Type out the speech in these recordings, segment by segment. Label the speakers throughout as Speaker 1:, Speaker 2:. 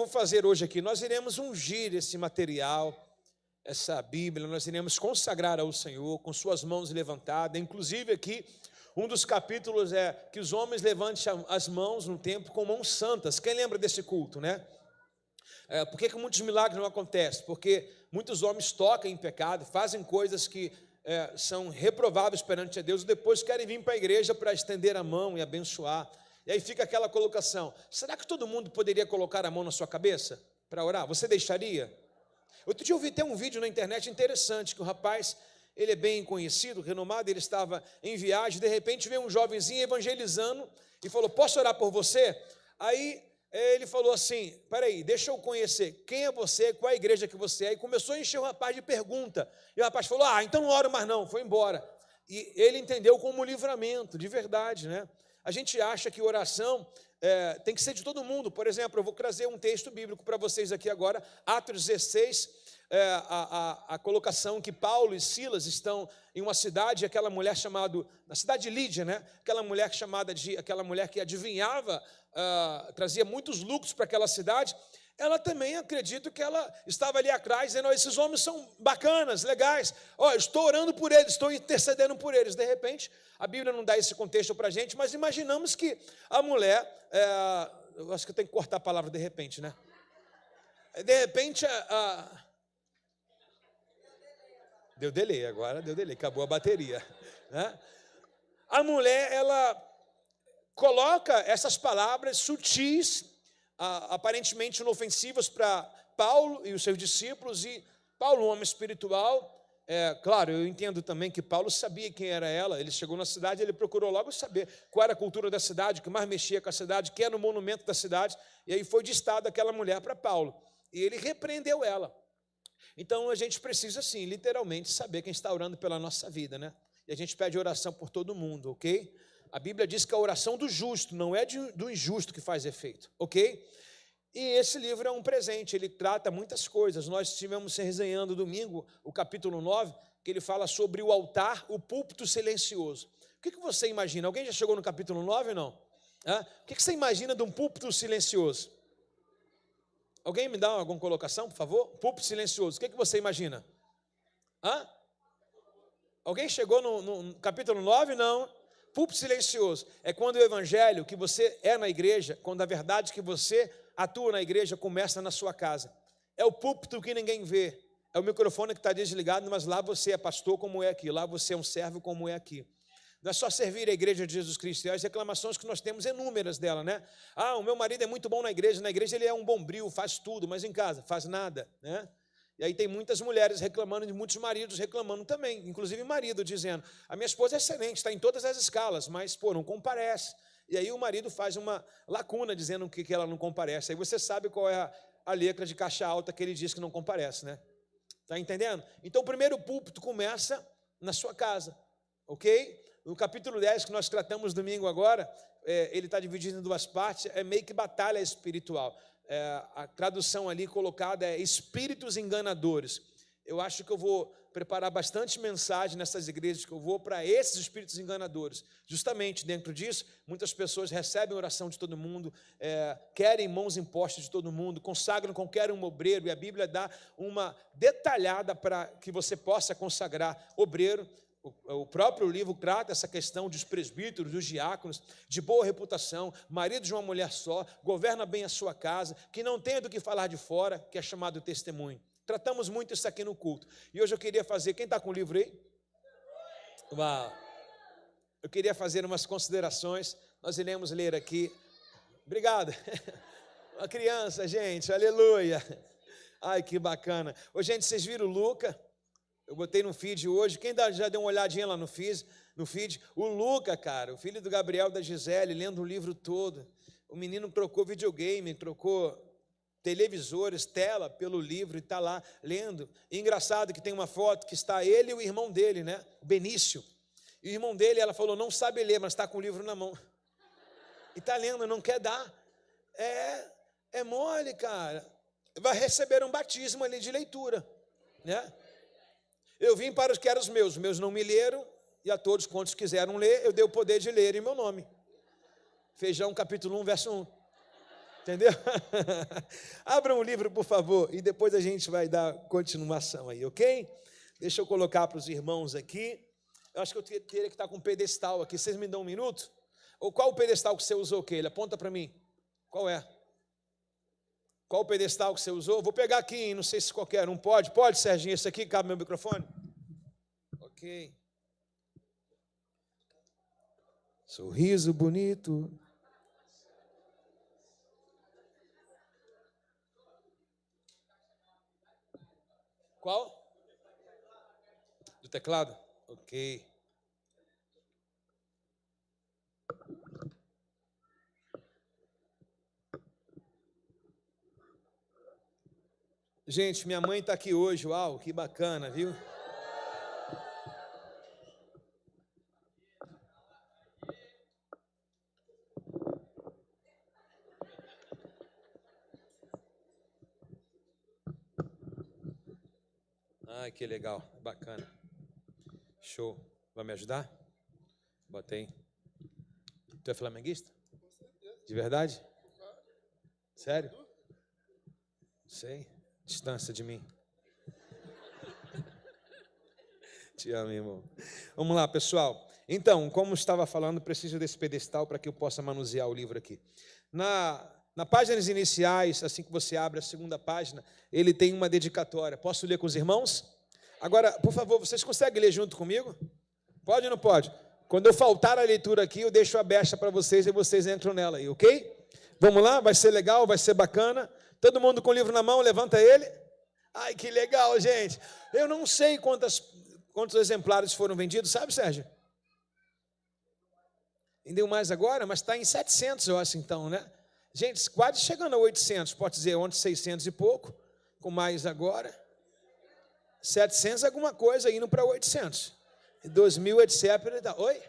Speaker 1: vou fazer hoje aqui? Nós iremos ungir esse material, essa Bíblia, nós iremos consagrar ao Senhor com suas mãos levantadas. Inclusive aqui, um dos capítulos é que os homens levantem as mãos no templo com mãos santas. Quem lembra desse culto, né? Por que muitos milagres não acontecem? Porque muitos homens tocam em pecado, fazem coisas que são reprováveis perante a Deus e depois querem vir para a igreja para estender a mão e abençoar. E aí fica aquela colocação: será que todo mundo poderia colocar a mão na sua cabeça para orar? Você deixaria? Outro dia eu vi até um vídeo na internet interessante, que o rapaz, ele é bem conhecido, renomado, ele estava em viagem, de repente veio um jovenzinho evangelizando e falou: posso orar por você? Aí ele falou assim: peraí, deixa eu conhecer, quem é você, qual é a igreja que você é? E começou a encher o rapaz de pergunta, e o rapaz falou: então não oro mais não, foi embora. E ele entendeu como livramento, de verdade, né? A gente acha que oração tem que ser de todo mundo. Por exemplo, eu vou trazer um texto bíblico para vocês aqui agora, Atos 16, a colocação que Paulo e Silas estão em uma cidade, aquela mulher chamada, na cidade de Lídia, né? Aquela mulher que adivinhava, trazia muitos lucros para aquela cidade. Ela também, acredito que ela estava ali atrás, dizendo: esses homens são bacanas, legais, estou orando por eles, estou intercedendo por eles. De repente, a Bíblia não dá esse contexto para a gente, mas imaginamos que a mulher, eu acho que eu tenho que cortar a palavra de repente, né? De repente, deu delay, agora deu delay, acabou a bateria, né? A mulher, ela coloca essas palavras sutis, aparentemente inofensivas para Paulo e os seus discípulos, e Paulo, um homem espiritual, claro, eu entendo também que Paulo sabia quem era ela. Ele chegou na cidade, ele procurou logo saber qual era a cultura da cidade, o que mais mexia com a cidade, quem era o monumento da cidade, e aí foi distado aquela mulher para Paulo, e ele repreendeu ela. Então a gente precisa, sim, literalmente saber quem está orando pela nossa vida, né? E a gente pede oração por todo mundo, ok? A Bíblia diz que a oração do justo não é do injusto que faz efeito, ok? E esse livro é um presente, ele trata muitas coisas. Nós estivemos resenhando domingo o capítulo 9, que ele fala sobre o altar, o púlpito silencioso. O que você imagina? Alguém já chegou no capítulo 9 ou não? O que você imagina de um púlpito silencioso? Alguém me dá alguma colocação, por favor? Púlpito silencioso, o que você imagina? Alguém chegou no capítulo 9? Não. Púlpito silencioso é quando o evangelho que você é na igreja, quando a verdade que você atua na igreja começa na sua casa. É o púlpito que ninguém vê, é o microfone que está desligado, mas lá você é pastor como é aqui, lá você é um servo como é aqui. Não é só servir a igreja de Jesus Cristo. E as reclamações que nós temos, inúmeras dela, né? O meu marido é muito bom na igreja ele é um bombril, faz tudo, mas em casa faz nada, né? E aí tem muitas mulheres reclamando, e muitos maridos reclamando também, inclusive marido dizendo: a minha esposa é excelente, está em todas as escalas, mas, não comparece. E aí o marido faz uma lacuna dizendo que ela não comparece. Aí você sabe qual é a letra de caixa alta que ele diz que não comparece, né? Está entendendo? Então o primeiro púlpito começa na sua casa, ok? No capítulo 10, que nós tratamos domingo agora, ele está dividido em duas partes, é meio que batalha espiritual. A tradução ali colocada é espíritos enganadores. Eu acho que eu vou preparar bastante mensagem nessas igrejas que eu vou para esses espíritos enganadores. Justamente dentro disso, muitas pessoas recebem oração de todo mundo, querem mãos impostas de todo mundo, consagram qualquer um obreiro, e a Bíblia dá uma detalhada para que você possa consagrar obreiro. O próprio livro trata essa questão dos presbíteros, dos diáconos, de boa reputação, marido de uma mulher só, governa bem a sua casa, que não tem do que falar de fora, que é chamado testemunho. Tratamos muito isso aqui no culto. E hoje eu queria fazer, quem está com o livro aí? Uau! Eu queria fazer umas considerações, nós iremos ler aqui. Obrigado. Uma criança, gente, aleluia. Ai, que bacana. Ô, gente, vocês viram o Luca? Eu botei no feed hoje. Quem já deu uma olhadinha lá no feed? O Luca, cara, o filho do Gabriel, da Gisele, lendo o livro todo. O menino trocou videogame, trocou televisores, tela pelo livro e está lá lendo. E engraçado que tem uma foto que está ele e o irmão dele, né? Benício. E o irmão dele, ela falou, não sabe ler, mas está com o livro na mão. E está lendo, não quer dar. É mole, cara. Vai receber um batismo ali de leitura, né? Eu vim para os que eram os meus não me leram, e a todos quantos quiseram ler, eu dei o poder de ler em meu nome. Feijão, capítulo 1, verso 1. Entendeu? Abra um livro, por favor, e depois a gente vai dar continuação aí, ok? Deixa eu colocar para os irmãos aqui. Eu acho que eu teria que estar com um pedestal aqui. Vocês me dão um minuto? Ou qual o pedestal que você usou, Keila? Aponta para mim. Qual é? Qual o pedestal que você usou? Vou pegar aqui, hein? Não sei se qualquer um pode. Pode, Serginho? Esse aqui cabe meu microfone? Ok. Sorriso bonito. Qual? Do teclado? Ok. Gente, minha mãe está aqui hoje, uau, que bacana, viu? Ai, que legal, bacana. Show. Vai me ajudar? Bota aí. Tu é flamenguista? De verdade? Sério? Sei. Distância de mim. Te amo, irmão. Vamos lá, pessoal. Então, como estava falando, preciso desse pedestal para que eu possa manusear o livro aqui. Na páginas iniciais, assim que você abre a segunda página, ele tem uma dedicatória. Posso ler com os irmãos? Agora, por favor, vocês conseguem ler junto comigo? Pode ou não pode? Quando eu faltar a leitura aqui, eu deixo aberta para vocês e vocês entram nela aí, ok? Vamos lá? Vai ser legal, vai ser bacana. Todo mundo com o livro na mão, levanta ele. Ai, que legal, gente. Eu não sei quantos exemplares foram vendidos, sabe, Sérgio? Vendeu mais agora, mas está em 700, eu acho, então, né? Gente, quase chegando a 800, pode dizer, ontem 600 e pouco, com mais agora. 700 alguma coisa, indo para 800. 2.000, etc. Oi?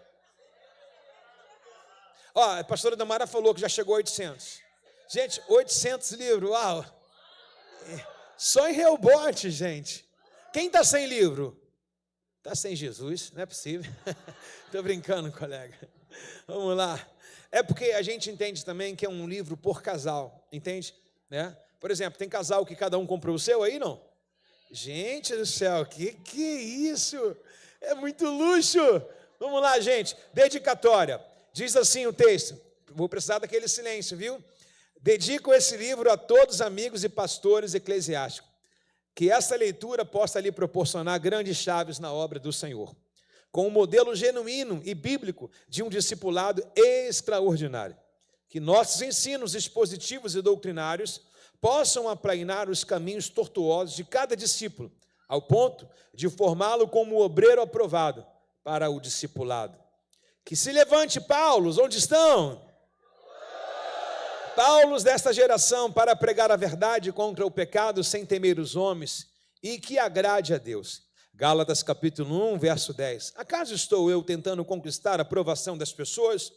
Speaker 1: Ó, a pastora Damara falou que já chegou a 800. Gente, 800 livros, uau. Só em Rehobote, gente. Quem está sem livro? Está sem Jesus, não é possível. Estou brincando, colega. Vamos lá. É porque a gente entende também que é um livro por casal, entende? Né? Por exemplo, tem casal que cada um comprou o seu aí, não? Gente do céu, que é isso? É muito luxo. Vamos lá, gente. Dedicatória. Diz assim o texto. Vou precisar daquele silêncio, viu? Dedico esse livro a todos os amigos e pastores eclesiásticos. Que essa leitura possa lhe proporcionar grandes chaves na obra do Senhor, com um modelo genuíno e bíblico de um discipulado extraordinário. Que nossos ensinos expositivos e doutrinários possam aplainar os caminhos tortuosos de cada discípulo, ao ponto de formá-lo como obreiro aprovado para o discipulado. Que se levante Paulos, onde estão? Paulos desta geração para pregar a verdade contra o pecado sem temer os homens e que agrade a Deus. Gálatas capítulo 1, verso 10. Acaso estou eu tentando conquistar a aprovação das pessoas?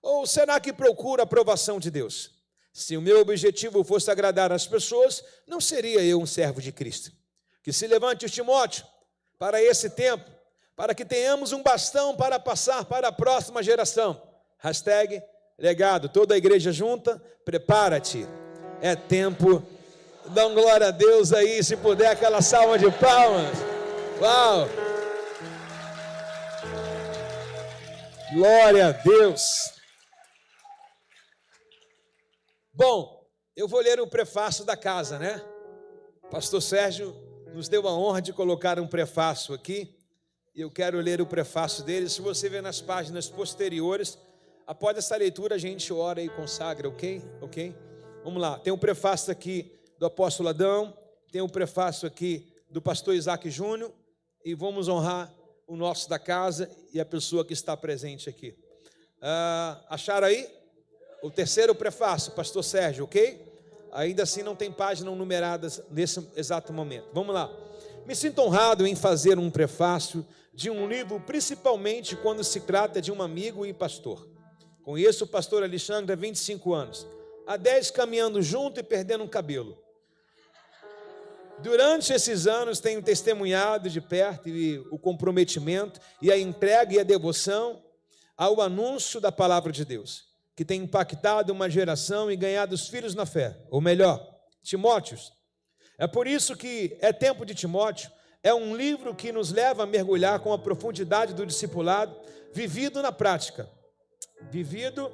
Speaker 1: Ou será que procuro a aprovação de Deus? Se o meu objetivo fosse agradar as pessoas, não seria eu um servo de Cristo. Que se levante o Timóteo para esse tempo, para que tenhamos um bastão para passar para a próxima geração. Hashtag legado, toda a igreja junta, prepara-te, é tempo. Dá glória a Deus aí, se puder, aquela salva de palmas. Uau! Glória a Deus! Bom, eu vou ler o prefácio da casa, né? Pastor Sérgio nos deu a honra de colocar um prefácio aqui, e eu quero ler o prefácio dele. Se você ver nas páginas posteriores, após essa leitura a gente ora e consagra, ok? Ok? Vamos lá, tem um prefácio aqui do apóstolo Adão, tem um prefácio aqui do pastor Isaac Júnior, e vamos honrar o nosso da casa e a pessoa que está presente aqui. Acharam aí? O terceiro prefácio, pastor Sérgio, ok? Ainda assim não tem páginas numeradas nesse exato momento. Vamos lá. Me sinto honrado em fazer um prefácio de um livro, principalmente quando se trata de um amigo e pastor. Conheço o pastor Alexandre há 25 anos. Há 10 caminhando junto e perdendo um cabelo. Durante esses anos tenho testemunhado de perto o comprometimento e a entrega e a devoção ao anúncio da palavra de Deus. que tem impactado uma geração e ganhado os filhos na fé, ou melhor, Timóteos. É por isso que É Tempo de Timóteo é um livro que nos leva a mergulhar com a profundidade do discipulado, vivido na prática. Vivido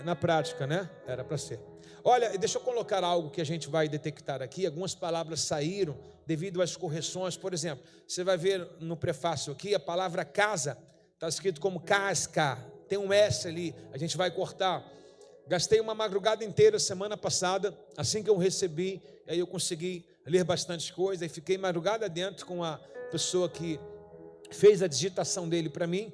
Speaker 1: na prática, né? Era para ser. Olha, deixa eu colocar algo que a gente vai detectar aqui. Algumas palavras saíram devido às correções. Por exemplo, você vai ver no prefácio aqui, a palavra casa está escrito como casca. Tem um S ali, a gente vai cortar. Gastei uma madrugada inteira semana passada, assim que eu recebi, aí eu consegui ler bastante coisa, e fiquei madrugada dentro com a pessoa que fez a digitação dele para mim,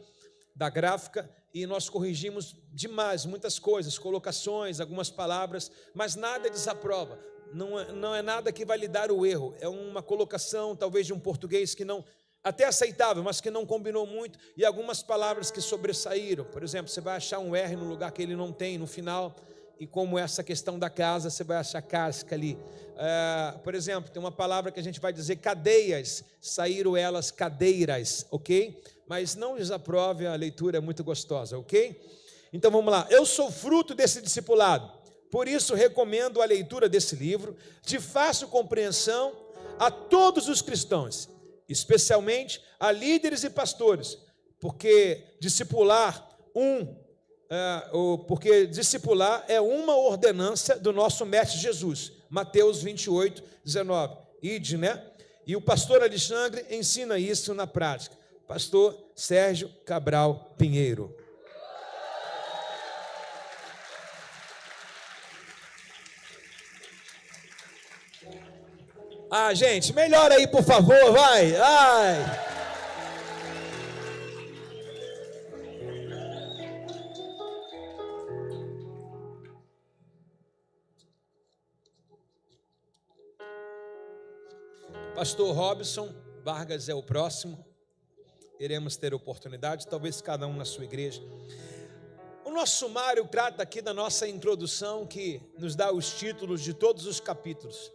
Speaker 1: da gráfica, e nós corrigimos demais, muitas coisas, colocações, algumas palavras, mas nada desaprova, não é nada que vai lhe dar o erro, é uma colocação talvez de um português que não, até aceitável, mas que não combinou muito, e algumas palavras que sobressaíram. Por exemplo, você vai achar um R no lugar que ele não tem, no final, e como essa questão da casa, você vai achar casca ali. Por exemplo, tem uma palavra que a gente vai dizer cadeias, saíram elas cadeiras, ok? Mas não desaprove, a leitura é muito gostosa, ok? Então vamos lá, eu sou fruto desse discipulado, por isso recomendo a leitura desse livro, de fácil compreensão a todos os cristãos, especialmente a líderes e pastores, porque discipular é uma ordenança do nosso Mestre Jesus, Mateus 28, 19, ide, né? E o pastor Alexandre ensina isso na prática, pastor Sérgio Cabral Pinheiro. Gente, melhora aí, por favor, vai, ai. Pastor Robson Vargas é o próximo, iremos ter oportunidade, talvez cada um na sua igreja. O nosso sumário trata aqui da nossa introdução, que nos dá os títulos de todos os capítulos,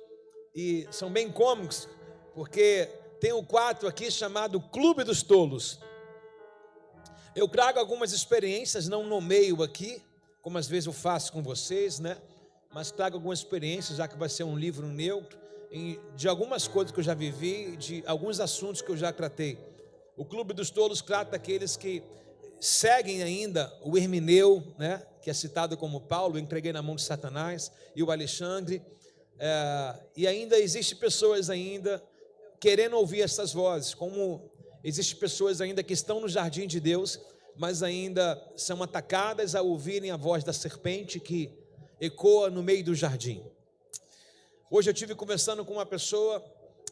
Speaker 1: e são bem cômicos, porque tem o 4 aqui chamado Clube dos Tolos. Eu trago algumas experiências, não nomeio aqui, como às vezes eu faço com vocês, né? Mas trago algumas experiências, já que vai ser um livro neutro, de algumas coisas que eu já vivi, de alguns assuntos que eu já tratei. O Clube dos Tolos trata aqueles que seguem ainda o Hermineu, né, que é citado como Paulo, entreguei na mão de Satanás, e o Alexandre, e ainda existe pessoas ainda querendo ouvir essas vozes, como existem pessoas ainda que estão no jardim de Deus, mas ainda são atacadas a ouvirem a voz da serpente que ecoa no meio do jardim. Hoje eu estive conversando com uma pessoa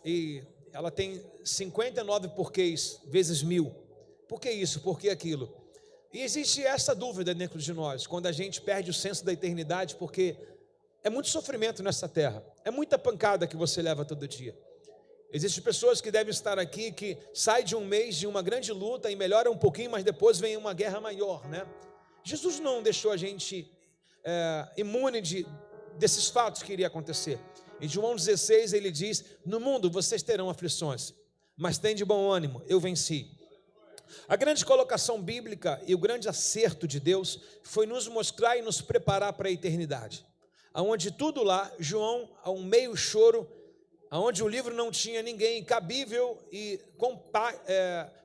Speaker 1: e ela tem 59 porquês vezes 1000. Por que isso? Por que aquilo? E existe essa dúvida dentro de nós, quando a gente perde o senso da eternidade, porque é muito sofrimento nessa terra, é muita pancada que você leva todo dia. Existem pessoas que devem estar aqui, que saem de um mês de uma grande luta e melhora um pouquinho, mas depois vem uma guerra maior, né? Jesus não deixou a gente imune desses fatos que iria acontecer. Em João 16 ele diz, no mundo vocês terão aflições, mas tem de bom ânimo, eu venci. A grande colocação bíblica e o grande acerto de Deus foi nos mostrar e nos preparar para a eternidade, aonde tudo lá, João, a um meio choro, aonde o livro não tinha ninguém cabível e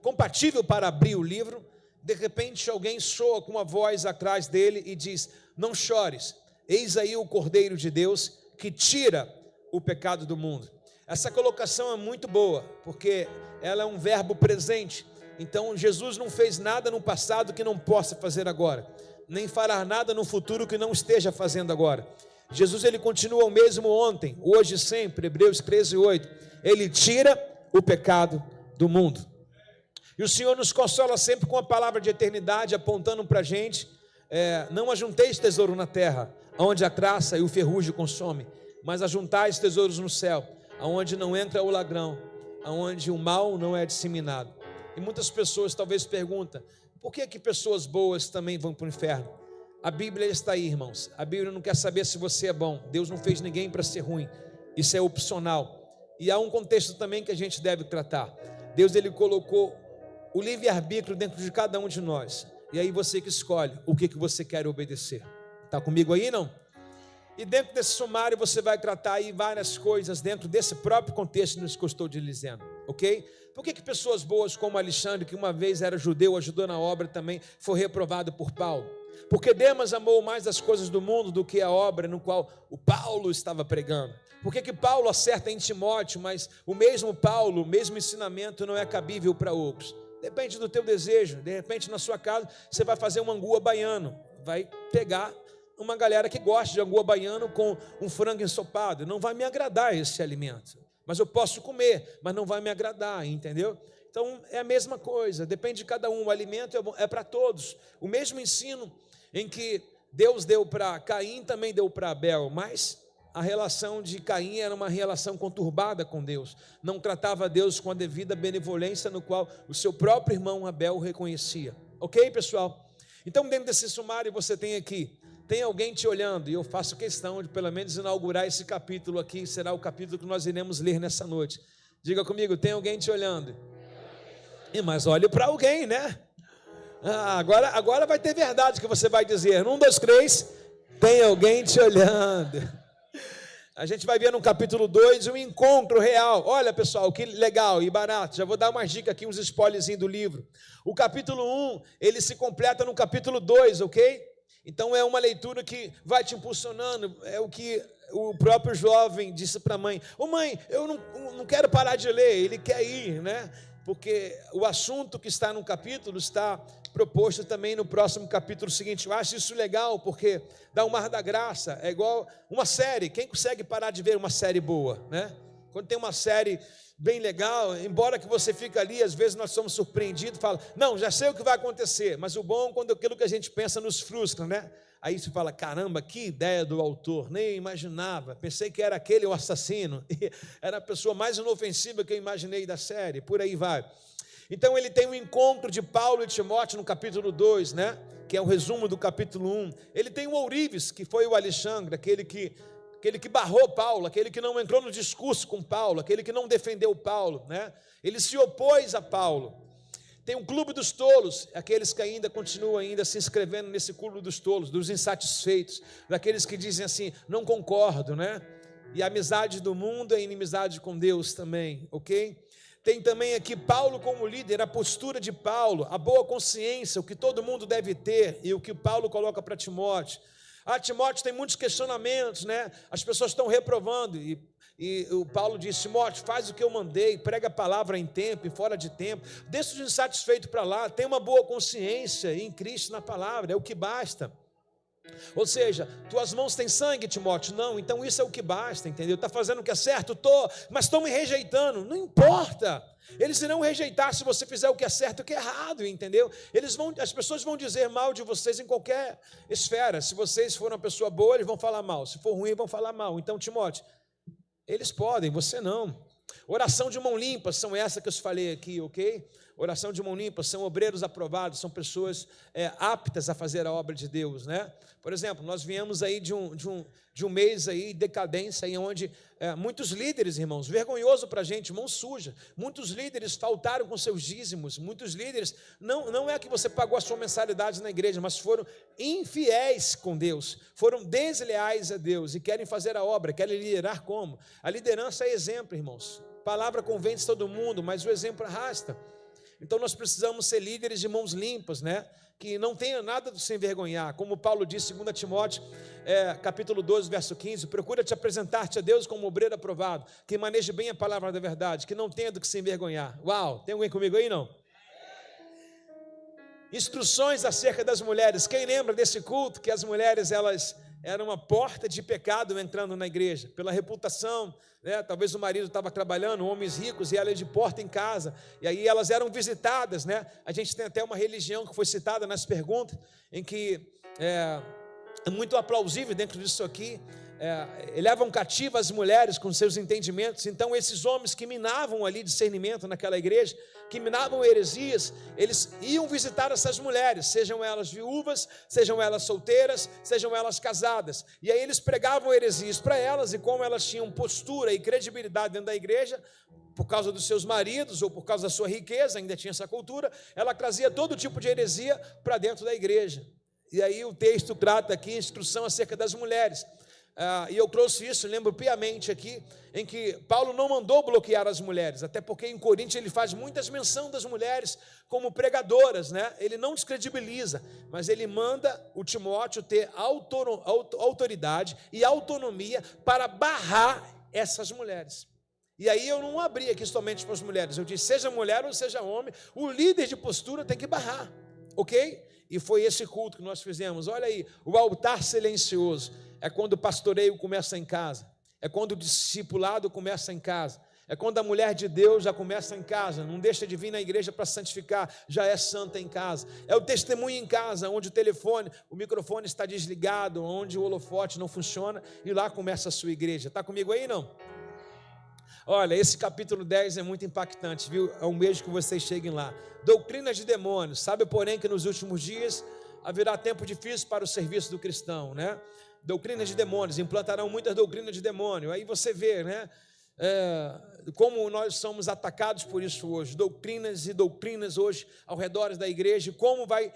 Speaker 1: compatível para abrir o livro, de repente alguém soa com uma voz atrás dele e diz, não chores, eis aí o Cordeiro de Deus que tira o pecado do mundo. Essa colocação é muito boa, porque ela é um verbo presente. Então Jesus não fez nada no passado que não possa fazer agora, nem fará nada no futuro que não esteja fazendo agora. Jesus, ele continua o mesmo ontem, hoje e sempre. Hebreus 13:8, ele tira o pecado do mundo. E o Senhor nos consola sempre com a palavra de eternidade, apontando para a gente, não ajunteis tesouro na terra, onde a traça e o ferrugem consome, mas ajuntais tesouros no céu, aonde não entra o ladrão, aonde o mal não é disseminado. E muitas pessoas talvez perguntam, por que pessoas boas também vão para o inferno? A Bíblia está aí, irmãos. A Bíblia não quer saber se você é bom. Deus não fez ninguém para ser ruim. Isso é opcional. E há um contexto também que a gente deve tratar. Deus, ele colocou o livre-arbítrio dentro de cada um de nós. E aí você que escolhe o que você quer obedecer. Está comigo aí, não? E dentro desse sumário você vai tratar aí várias coisas dentro desse próprio contexto que eu estou te dizendo, ok? Por que pessoas boas como Alexandre, que uma vez era judeu, ajudou na obra também, foi reprovado por Paulo? Porque Demas amou mais as coisas do mundo do que a obra no qual o Paulo estava pregando? Por que Paulo acerta em Timóteo, mas o mesmo Paulo, o mesmo ensinamento não é cabível para outros? Depende do teu desejo. De repente na sua casa você vai fazer um angu baiano, vai pegar uma galera que gosta de angu baiano com um frango ensopado. Não vai me agradar esse alimento, mas eu posso comer, mas não vai me agradar, entendeu? Então é a mesma coisa, depende de cada um. O alimento é para todos. O mesmo ensino em que Deus deu para Caim também deu para Abel, mas a relação de Caim era uma relação conturbada com Deus, não tratava Deus com a devida benevolência no qual o seu próprio irmão Abel o reconhecia. Ok, pessoal? Então dentro desse sumário você tem aqui, tem alguém te olhando, e eu faço questão de pelo menos inaugurar esse capítulo aqui, será o capítulo que nós iremos ler nessa noite. Diga comigo, tem alguém te olhando? Mas olhe para alguém, né? Agora vai ter verdade que você vai dizer. 1, 2, 3, tem alguém te olhando. A gente vai ver no capítulo 2 um encontro real. Olha, pessoal, que legal e barato. Já vou dar umas dicas aqui, uns spoilerzinhos do livro. O capítulo 1, ele se completa no capítulo 2, ok? Então é uma leitura que vai te impulsionando. É o que o próprio jovem disse para a mãe: ô mãe, eu não quero parar de ler. Ele quer ir, né? Porque o assunto que está no capítulo está proposto também no próximo capítulo seguinte. Eu acho isso legal, porque dá um mar da graça. É igual uma série. Quem consegue parar de ver uma série boa, né? Quando tem uma série bem legal, embora que você fique ali, às vezes nós somos surpreendidos, fala, não, já sei o que vai acontecer, mas o bom é quando aquilo que a gente pensa nos frustra, né? Aí você fala, caramba, que ideia do autor, nem imaginava, pensei que era aquele o assassino, e era a pessoa mais inofensiva que eu imaginei da série, por aí vai. Então ele tem um encontro de Paulo e Timóteo no capítulo 2, né? Que é o resumo do capítulo 1. Ele tem o Ourives, que foi o Alexandre, aquele que barrou Paulo, aquele que não entrou no discurso com Paulo, aquele que não defendeu Paulo, né? Ele se opôs a Paulo. Tem um clube dos tolos, aqueles que ainda continuam se inscrevendo nesse clube dos tolos, dos insatisfeitos, daqueles que dizem assim, não concordo, né? E a amizade do mundo é inimizade com Deus também, ok? Tem também aqui Paulo como líder, a postura de Paulo, a boa consciência, o que todo mundo deve ter, e o que Paulo coloca para Timóteo. Timóteo tem muitos questionamentos, né? As pessoas estão reprovando, e o Paulo diz, Timóteo, faz o que eu mandei, prega a palavra em tempo e fora de tempo, deixa os insatisfeitos para lá, tem uma boa consciência em Cristo na palavra, é o que basta. Ou seja, tuas mãos têm sangue, Timóteo? Não, então isso é o que basta, entendeu? Está fazendo o que é certo? Estou, mas estão me rejeitando, não importa. Eles irão rejeitar se você fizer o que é certo e o que é errado, entendeu? As pessoas vão dizer mal de vocês em qualquer esfera. Se vocês forem uma pessoa boa, eles vão falar mal. Se for ruim, vão falar mal. Então, Timóteo, eles podem, você não. Oração de mão limpa, são essas que eu falei aqui, ok? Oração de mão limpa, são obreiros aprovados, são pessoas aptas a fazer a obra de Deus, né? Por exemplo, nós viemos aí de um mês aí, decadência, aí onde muitos líderes, irmãos, vergonhoso para a gente, mão suja, muitos líderes faltaram com seus dízimos, muitos líderes, não é que você pagou a sua mensalidade na igreja, mas foram infiéis com Deus, foram desleais a Deus e querem fazer a obra, querem liderar como? A liderança é exemplo, irmãos, palavra convence todo mundo, mas o exemplo arrasta. Então nós precisamos ser líderes de mãos limpas, né? Que não tenha nada de se envergonhar, como Paulo disse em 2 Timóteo, capítulo 12, verso 15, procura te apresentar-te a Deus como obreiro aprovado, que maneje bem a palavra da verdade, que não tenha do que se envergonhar. Uau, tem alguém comigo aí não? Instruções acerca das mulheres, quem lembra desse culto, que as mulheres, elas eram uma porta de pecado entrando na igreja, pela reputação, né? Talvez o marido estava trabalhando, homens ricos, e ela de porta em casa, e aí elas eram visitadas, né? A gente tem até uma religião que foi citada nas perguntas, em que é muito aplausível dentro disso aqui, levam cativas as mulheres com seus entendimentos. Então esses homens que minavam ali discernimento naquela igreja, que minavam heresias, eles iam visitar essas mulheres, sejam elas viúvas, sejam elas solteiras, sejam elas casadas, e aí eles pregavam heresias para elas, e como elas tinham postura e credibilidade dentro da igreja, por causa dos seus maridos ou por causa da sua riqueza, ainda tinha essa cultura, ela trazia todo tipo de heresia para dentro da igreja. E aí o texto trata aqui instrução acerca das mulheres. E eu trouxe isso, lembro piamente aqui, em que Paulo não mandou bloquear as mulheres, até porque em Coríntios ele faz muitas menção das mulheres como pregadoras, né? Ele não descredibiliza, mas ele manda o Timóteo ter autoridade e autonomia para barrar essas mulheres. E aí eu não abri aqui somente para as mulheres, eu disse, seja mulher ou seja homem, o líder de postura tem que barrar, ok? E foi esse culto que nós fizemos. Olha aí, o altar silencioso. É quando o pastoreio começa em casa, é quando o discipulado começa em casa, é quando a mulher de Deus já começa em casa, não deixa de vir na igreja para santificar, já é santa em casa. É o testemunho em casa, onde o microfone está desligado, onde o holofote não funciona, e lá começa a sua igreja. Está comigo aí, não? Olha, esse capítulo 10 é muito impactante, viu? É um beijo que vocês cheguem lá. Doutrinas de demônios. Sabe, porém, que nos últimos dias haverá tempo difícil para o serviço do cristão, né? Doutrinas de demônios, implantarão muitas doutrinas de demônio. Aí você vê, né? Como nós somos atacados por isso hoje, doutrinas e doutrinas hoje ao redor da igreja, como vai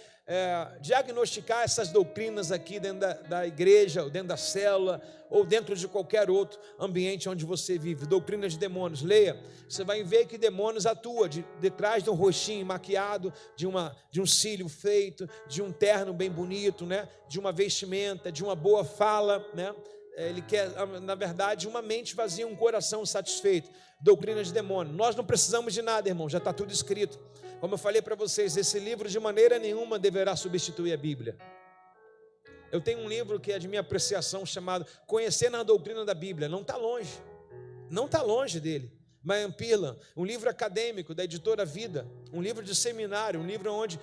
Speaker 1: diagnosticar essas doutrinas aqui dentro da igreja, ou dentro da célula, ou dentro de qualquer outro ambiente onde você vive. Doutrinas de demônios, leia, você vai ver que demônios atuam detrás de um rostinho maquiado, de um cílio feito, de um terno bem bonito, né? De uma vestimenta, de uma boa fala, né? Ele quer, na verdade, uma mente vazia, um coração satisfeito. Doutrina de demônio. Nós não precisamos de nada, irmão, já está tudo escrito. Como eu falei para vocês, esse livro de maneira nenhuma deverá substituir a Bíblia. Eu tenho um livro que é de minha apreciação, chamado Conhecendo a Doutrina da Bíblia. Não está longe dele. Mayan Pirlan, um livro acadêmico da editora Vida, um livro de seminário, um livro onde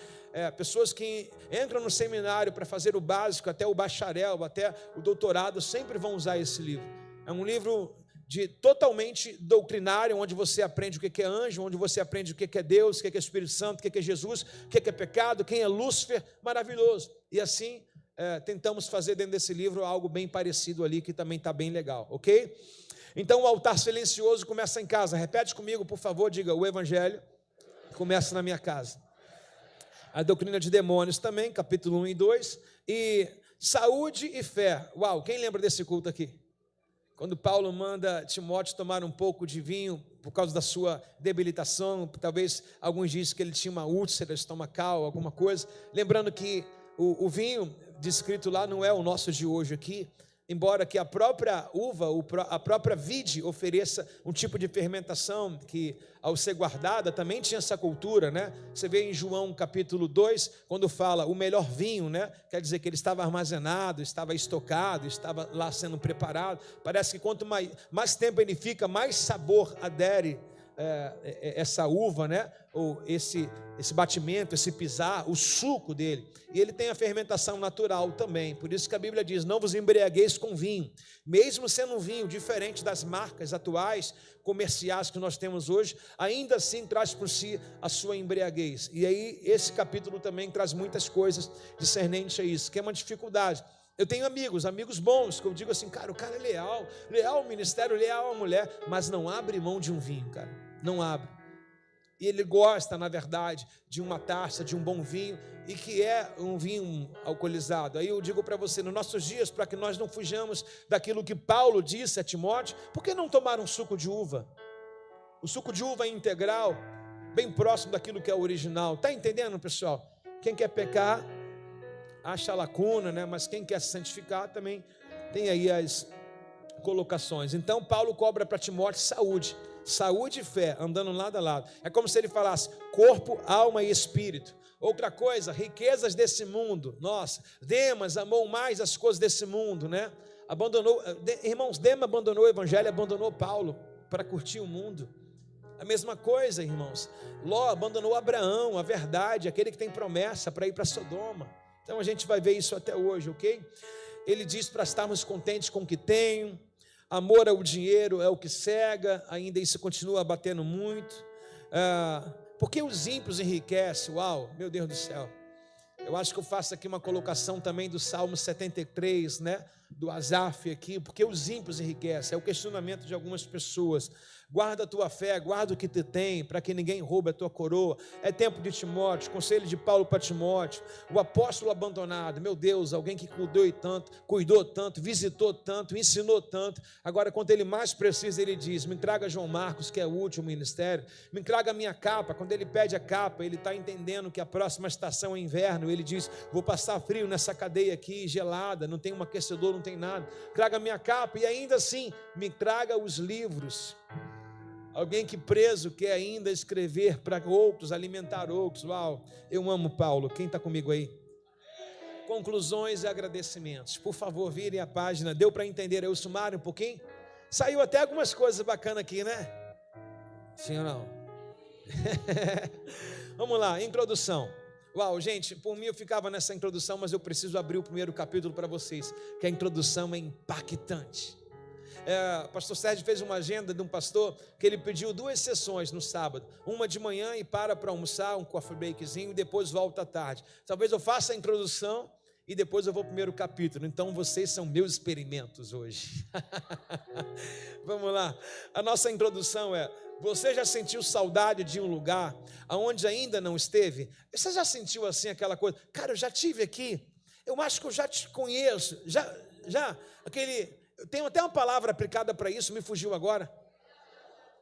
Speaker 1: pessoas que entram no seminário para fazer o básico, até o bacharel, até o doutorado, sempre vão usar esse livro. É um livro totalmente doutrinário, onde você aprende o que é anjo, onde você aprende o que é Deus, o que é Espírito Santo, o que é Jesus, o que é pecado, quem é Lúcifer, maravilhoso. E assim, tentamos fazer dentro desse livro algo bem parecido ali, que também está bem legal, ok? Então o altar silencioso começa em casa. Repete comigo, por favor, diga, o evangelho começa na minha casa. A doutrina de demônios também, capítulo 1 e 2. E saúde e fé. Uau, quem lembra desse culto aqui? Quando Paulo manda Timóteo tomar um pouco de vinho por causa da sua debilitação, talvez alguns dizem que ele tinha uma úlcera estomacal, alguma coisa. Lembrando que o vinho descrito lá não é o nosso de hoje aqui, embora que a própria uva, a própria vide ofereça um tipo de fermentação que, ao ser guardada, também tinha essa cultura, né? Você vê em João capítulo 2, quando fala o melhor vinho, né? Quer dizer que ele estava armazenado, estava estocado, estava lá sendo preparado. Parece que quanto mais tempo ele fica, mais sabor adere essa uva, né? Ou esse batimento, esse pisar, o suco dele. E ele tem a fermentação natural também. Por isso que a Bíblia diz, não vos embriagueis com vinho. Mesmo sendo um vinho diferente das marcas atuais, comerciais que nós temos hoje, ainda assim traz por si a sua embriaguez. E aí esse capítulo também traz muitas coisas discernentes a isso, que é uma dificuldade. Eu tenho amigos bons, que eu digo assim, cara, o cara é leal ao ministério, leal à mulher, mas não abre mão de um vinho, cara, não abre. E ele gosta, na verdade, de uma taça, de um bom vinho, e que é um vinho alcoolizado. Aí eu digo para você, nos nossos dias, para que nós não fujamos daquilo que Paulo disse a Timóteo, por que não tomar um suco de uva? O suco de uva é integral, bem próximo daquilo que é o original. Está entendendo, pessoal? Quem quer pecar, acha lacuna, né? Mas quem quer se santificar também tem aí as colocações. Então Paulo cobra para Timóteo saúde e fé, andando lado a lado. É como se ele falasse corpo, alma e espírito. Outra coisa, riquezas desse mundo. Nossa, Demas amou mais as coisas desse mundo, né? Irmãos, Demas abandonou o evangelho, abandonou Paulo para curtir o mundo. A mesma coisa, irmãos, Ló abandonou Abraão, a verdade, aquele que tem promessa para ir para Sodoma. Então a gente vai ver isso até hoje, ok? Ele diz para estarmos contentes com o que tenho. Amor ao dinheiro é o que cega, ainda isso continua batendo muito. Porque os ímpios enriquecem? Uau, meu Deus do céu. Eu acho que eu faço aqui uma colocação também do Salmo 73, né? do Asaf aqui, porque os ímpios enriquecem, é o questionamento de algumas pessoas. Guarda a tua fé, guarda o que tu tem, para que ninguém roube a tua coroa. É tempo de Timóteo, conselho de Paulo para Timóteo, o apóstolo abandonado. Meu Deus, alguém que cuidou tanto, visitou tanto, ensinou tanto. Agora, quando ele mais precisa, ele diz: me traga João Marcos, que é útil ministério, me traga a minha capa. Quando ele pede a capa, ele está entendendo que a próxima estação é inverno. Ele diz: vou passar frio nessa cadeia aqui, gelada, não tem um aquecedor, não tem nada. Traga a minha capa e ainda assim, me traga os livros. Alguém que preso quer ainda escrever para outros, alimentar outros. Uau, eu amo Paulo. Quem está comigo aí? Conclusões e agradecimentos. Por favor, virem a página. Deu para entender aí o sumário um pouquinho? Saiu até algumas coisas bacanas aqui, né? Sim ou não? Vamos lá, introdução. Uau, gente, por mim eu ficava nessa introdução, mas eu preciso abrir o primeiro capítulo para vocês, que a introdução é impactante. Pastor Sérgio fez uma agenda de um pastor que ele pediu 2 sessões no sábado, uma de manhã e para almoçar, um coffee breakzinho, e depois volta à tarde. Talvez eu faça a introdução e depois eu vou para o primeiro capítulo. Então vocês são meus experimentos hoje. Vamos lá, a nossa introdução é: você já sentiu saudade de um lugar aonde ainda não esteve? Você já sentiu assim aquela coisa? Cara, eu já estive aqui, eu acho que eu já te conheço, tem até uma palavra aplicada para isso, me fugiu agora.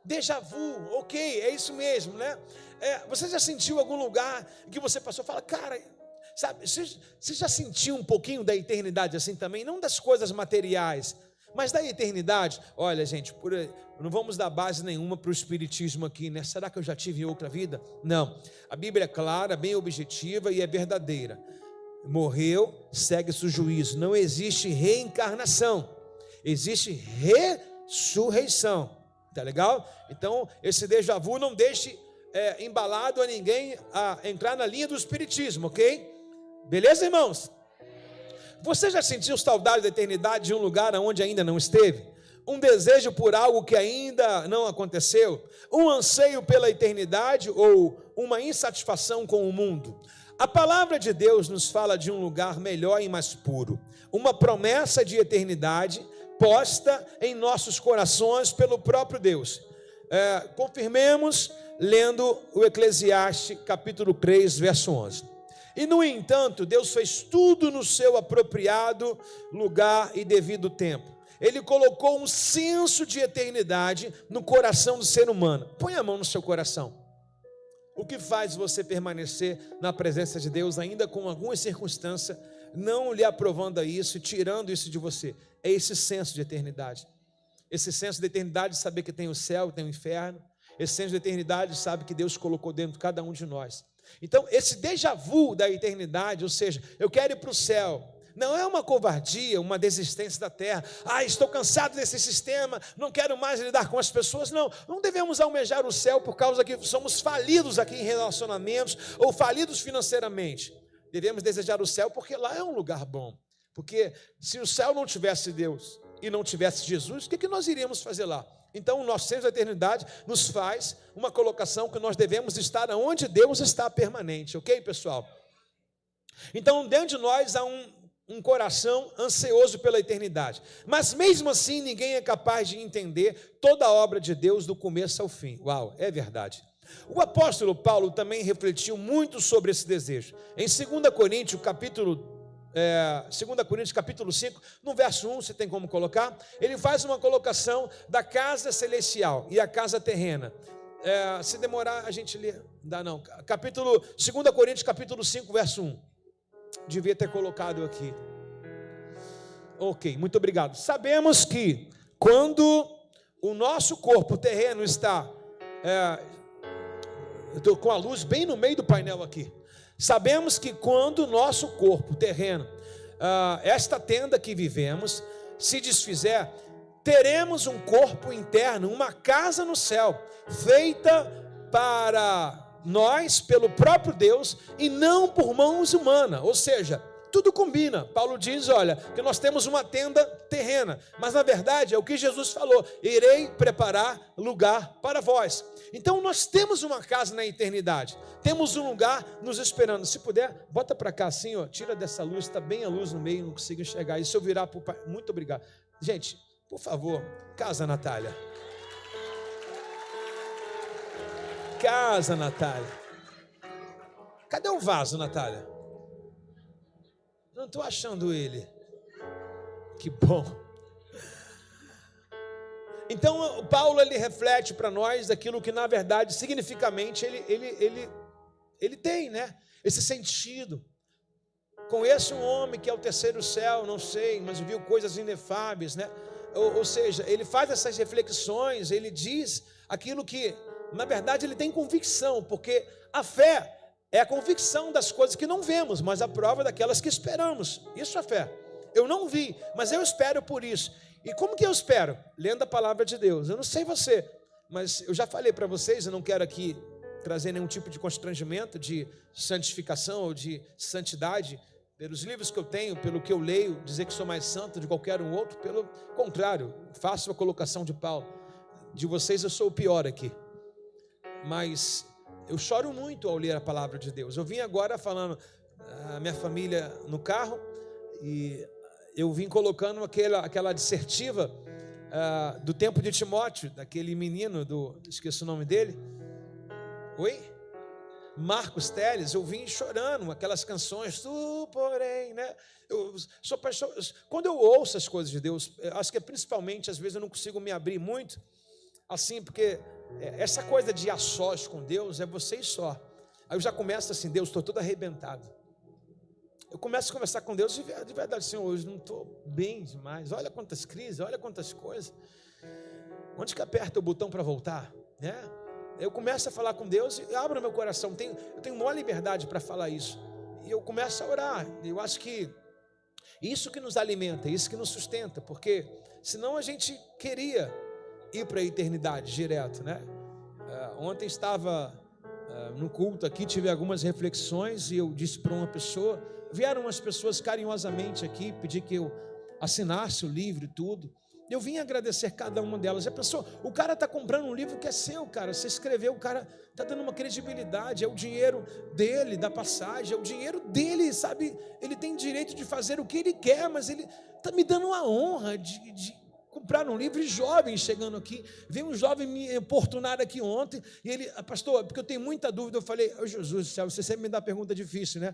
Speaker 1: Déjà vu, ok, é isso mesmo, né? Você já sentiu algum lugar que você passou e fala: cara, sabe, você já sentiu um pouquinho da eternidade assim também? Não das coisas materiais, mas da eternidade. Olha, gente, não vamos dar base nenhuma para o espiritismo aqui, né? Será que eu já tive em outra vida? Não, a Bíblia é clara, bem objetiva e é verdadeira. Morreu, segue-se o juízo. Não existe reencarnação, existe ressurreição. Tá legal? Então, esse déjà vu não deixe embalado a ninguém a entrar na linha do espiritismo, ok? Beleza, irmãos? Você já sentiu saudade da eternidade de um lugar onde ainda não esteve? Um desejo por algo que ainda não aconteceu? Um anseio pela eternidade ou uma insatisfação com o mundo? A palavra de Deus nos fala de um lugar melhor e mais puro, uma promessa de eternidade posta em nossos corações pelo próprio Deus. Confirmemos lendo o Eclesiastes capítulo 3, verso 11. E no entanto, Deus fez tudo no seu apropriado lugar e devido tempo. Ele colocou um senso de eternidade no coração do ser humano. Põe a mão no seu coração. O que faz você permanecer na presença de Deus, ainda com alguma circunstância, não lhe aprovando isso e tirando isso de você? É esse senso de eternidade. Esse senso de eternidade de saber que tem o céu, tem o inferno. Esse senso de eternidade de saber que Deus colocou dentro de cada um de nós. Então, esse déjà vu da eternidade, ou seja, eu quero ir para o céu, não é uma covardia, uma desistência da terra. Estou cansado desse sistema, não quero mais lidar com as pessoas. Não devemos almejar o céu por causa que somos falidos aqui em relacionamentos ou falidos financeiramente. Devemos desejar o céu porque lá é um lugar bom. Porque se o céu não tivesse Deus e não tivesse Jesus, o que nós iríamos fazer lá? Então, o nosso senso da eternidade nos faz uma colocação que nós devemos estar onde Deus está permanente, ok, pessoal? Então, dentro de nós há um coração ansioso pela eternidade, mas mesmo assim ninguém é capaz de entender toda a obra de Deus do começo ao fim. Uau, é verdade. O apóstolo Paulo também refletiu muito sobre esse desejo. Em 2 Coríntios capítulo 5, no verso 1, você tem como colocar? Ele faz uma colocação da casa celestial e a casa terrena. Se demorar a gente lê, dá não. 2 Coríntios capítulo 5, verso 1. Devia ter colocado aqui. Ok, muito obrigado. Sabemos que quando o nosso corpo terreno está... eu estou com a luz bem no meio do painel aqui. Sabemos que quando o nosso corpo terreno, esta tenda que vivemos, se desfizer, teremos um corpo interno, uma casa no céu, feita para nós pelo próprio Deus e não por mãos humanas. Ou seja, Tudo combina. Paulo diz, olha, que nós temos uma tenda terrena, mas na verdade é o que Jesus falou: irei preparar lugar para vós. Então nós temos uma casa na eternidade, temos um lugar nos esperando. Se puder, bota para cá assim, ó, tira dessa luz, está bem a luz no meio, não consigo enxergar. E se eu virar para o pai, muito obrigado. Gente, por favor, casa Natália. Casa Natália. Cadê o vaso, Natália? Não estou achando ele. Que bom. Então, Paulo, ele reflete para nós daquilo que, na verdade, significativamente, ele tem, né? Esse sentido. Conheço um homem que é o terceiro céu, não sei, mas viu coisas inefáveis, né? Ou seja, ele faz essas reflexões, ele diz aquilo que, na verdade, ele tem convicção, porque a fé é a convicção das coisas que não vemos, mas a prova daquelas que esperamos. Isso é fé. Eu não vi, mas eu espero por isso. E como que eu espero? Lendo a palavra de Deus. Eu não sei você, mas eu já falei para vocês, eu não quero aqui trazer nenhum tipo de constrangimento, de santificação ou de santidade, pelos livros que eu tenho, pelo que eu leio, dizer que sou mais santo de qualquer um outro. Pelo contrário, faço a colocação de Paulo. De vocês eu sou o pior aqui. Mas eu choro muito ao ler a palavra de Deus. Eu vim agora falando a minha família no carro e eu vim colocando aquela dissertiva do tempo de Timóteo, daquele menino esqueci o nome dele. Oi? Marcos Teles. Eu vim chorando aquelas canções, tu porém, né? Quando eu ouço as coisas de Deus, acho que principalmente às vezes eu não consigo me abrir muito, assim, porque essa coisa de ir a sós com Deus é você e só. Aí eu já começo assim: Deus, estou todo arrebentado. Eu começo a conversar com Deus de verdade: Senhor, hoje não estou bem demais. Olha quantas crises, olha quantas coisas. Onde que aperta o botão para voltar, né? Eu começo a falar com Deus e abro meu coração. Eu tenho maior liberdade para falar isso. E eu começo a orar. Eu acho que isso que nos alimenta, isso que nos sustenta, porque senão a gente queria ir para a eternidade direto, né? Ontem estava no culto aqui, tive algumas reflexões e eu disse para uma pessoa, vieram umas pessoas carinhosamente aqui, pedir que eu assinasse o livro e tudo. Eu vim agradecer cada uma delas. A pessoa, o cara está comprando um livro que é seu, cara. Você escreveu, o cara está dando uma credibilidade. É o dinheiro dele, da passagem, é o dinheiro dele, sabe? Ele tem direito de fazer o que ele quer, mas ele está me dando a honra de comprar um livro. E jovem chegando aqui, veio um jovem me importunar aqui ontem, e ele, pastor, porque eu tenho muita dúvida. Eu falei, oh, Jesus do céu, você sempre me dá pergunta difícil, né?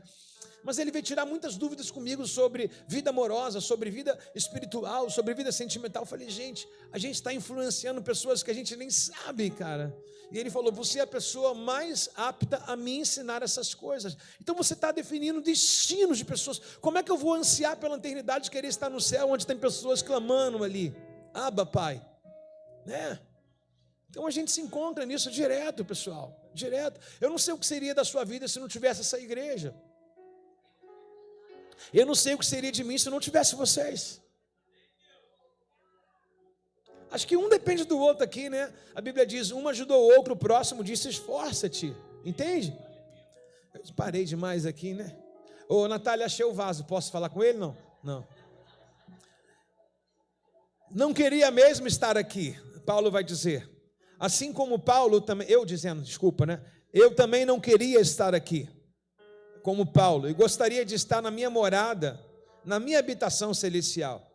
Speaker 1: Mas ele veio tirar muitas dúvidas comigo sobre vida amorosa, sobre vida espiritual, sobre vida sentimental. Eu falei, gente, a gente está influenciando pessoas que a gente nem sabe, cara. E ele falou, você é a pessoa mais apta a me ensinar essas coisas. Então você está definindo destinos de pessoas. Como é que eu vou ansiar pela eternidade, querer estar no céu, onde tem pessoas clamando ali? Abba, Pai, né? Então a gente se encontra nisso direto, pessoal, direto. Eu não sei o que seria da sua vida se não tivesse essa igreja. Eu não sei o que seria de mim se não tivesse vocês. Acho que um depende do outro aqui, né? A Bíblia diz, um ajudou o outro, o próximo disse, esforça-te. Entende? Eu parei demais aqui, né? Ô, Natália, achei o vaso, posso falar com ele? Não? Não. Não queria mesmo estar aqui, Paulo vai dizer. Assim como Paulo também, eu também não queria estar aqui, como Paulo, e gostaria de estar na minha morada, na minha habitação celestial.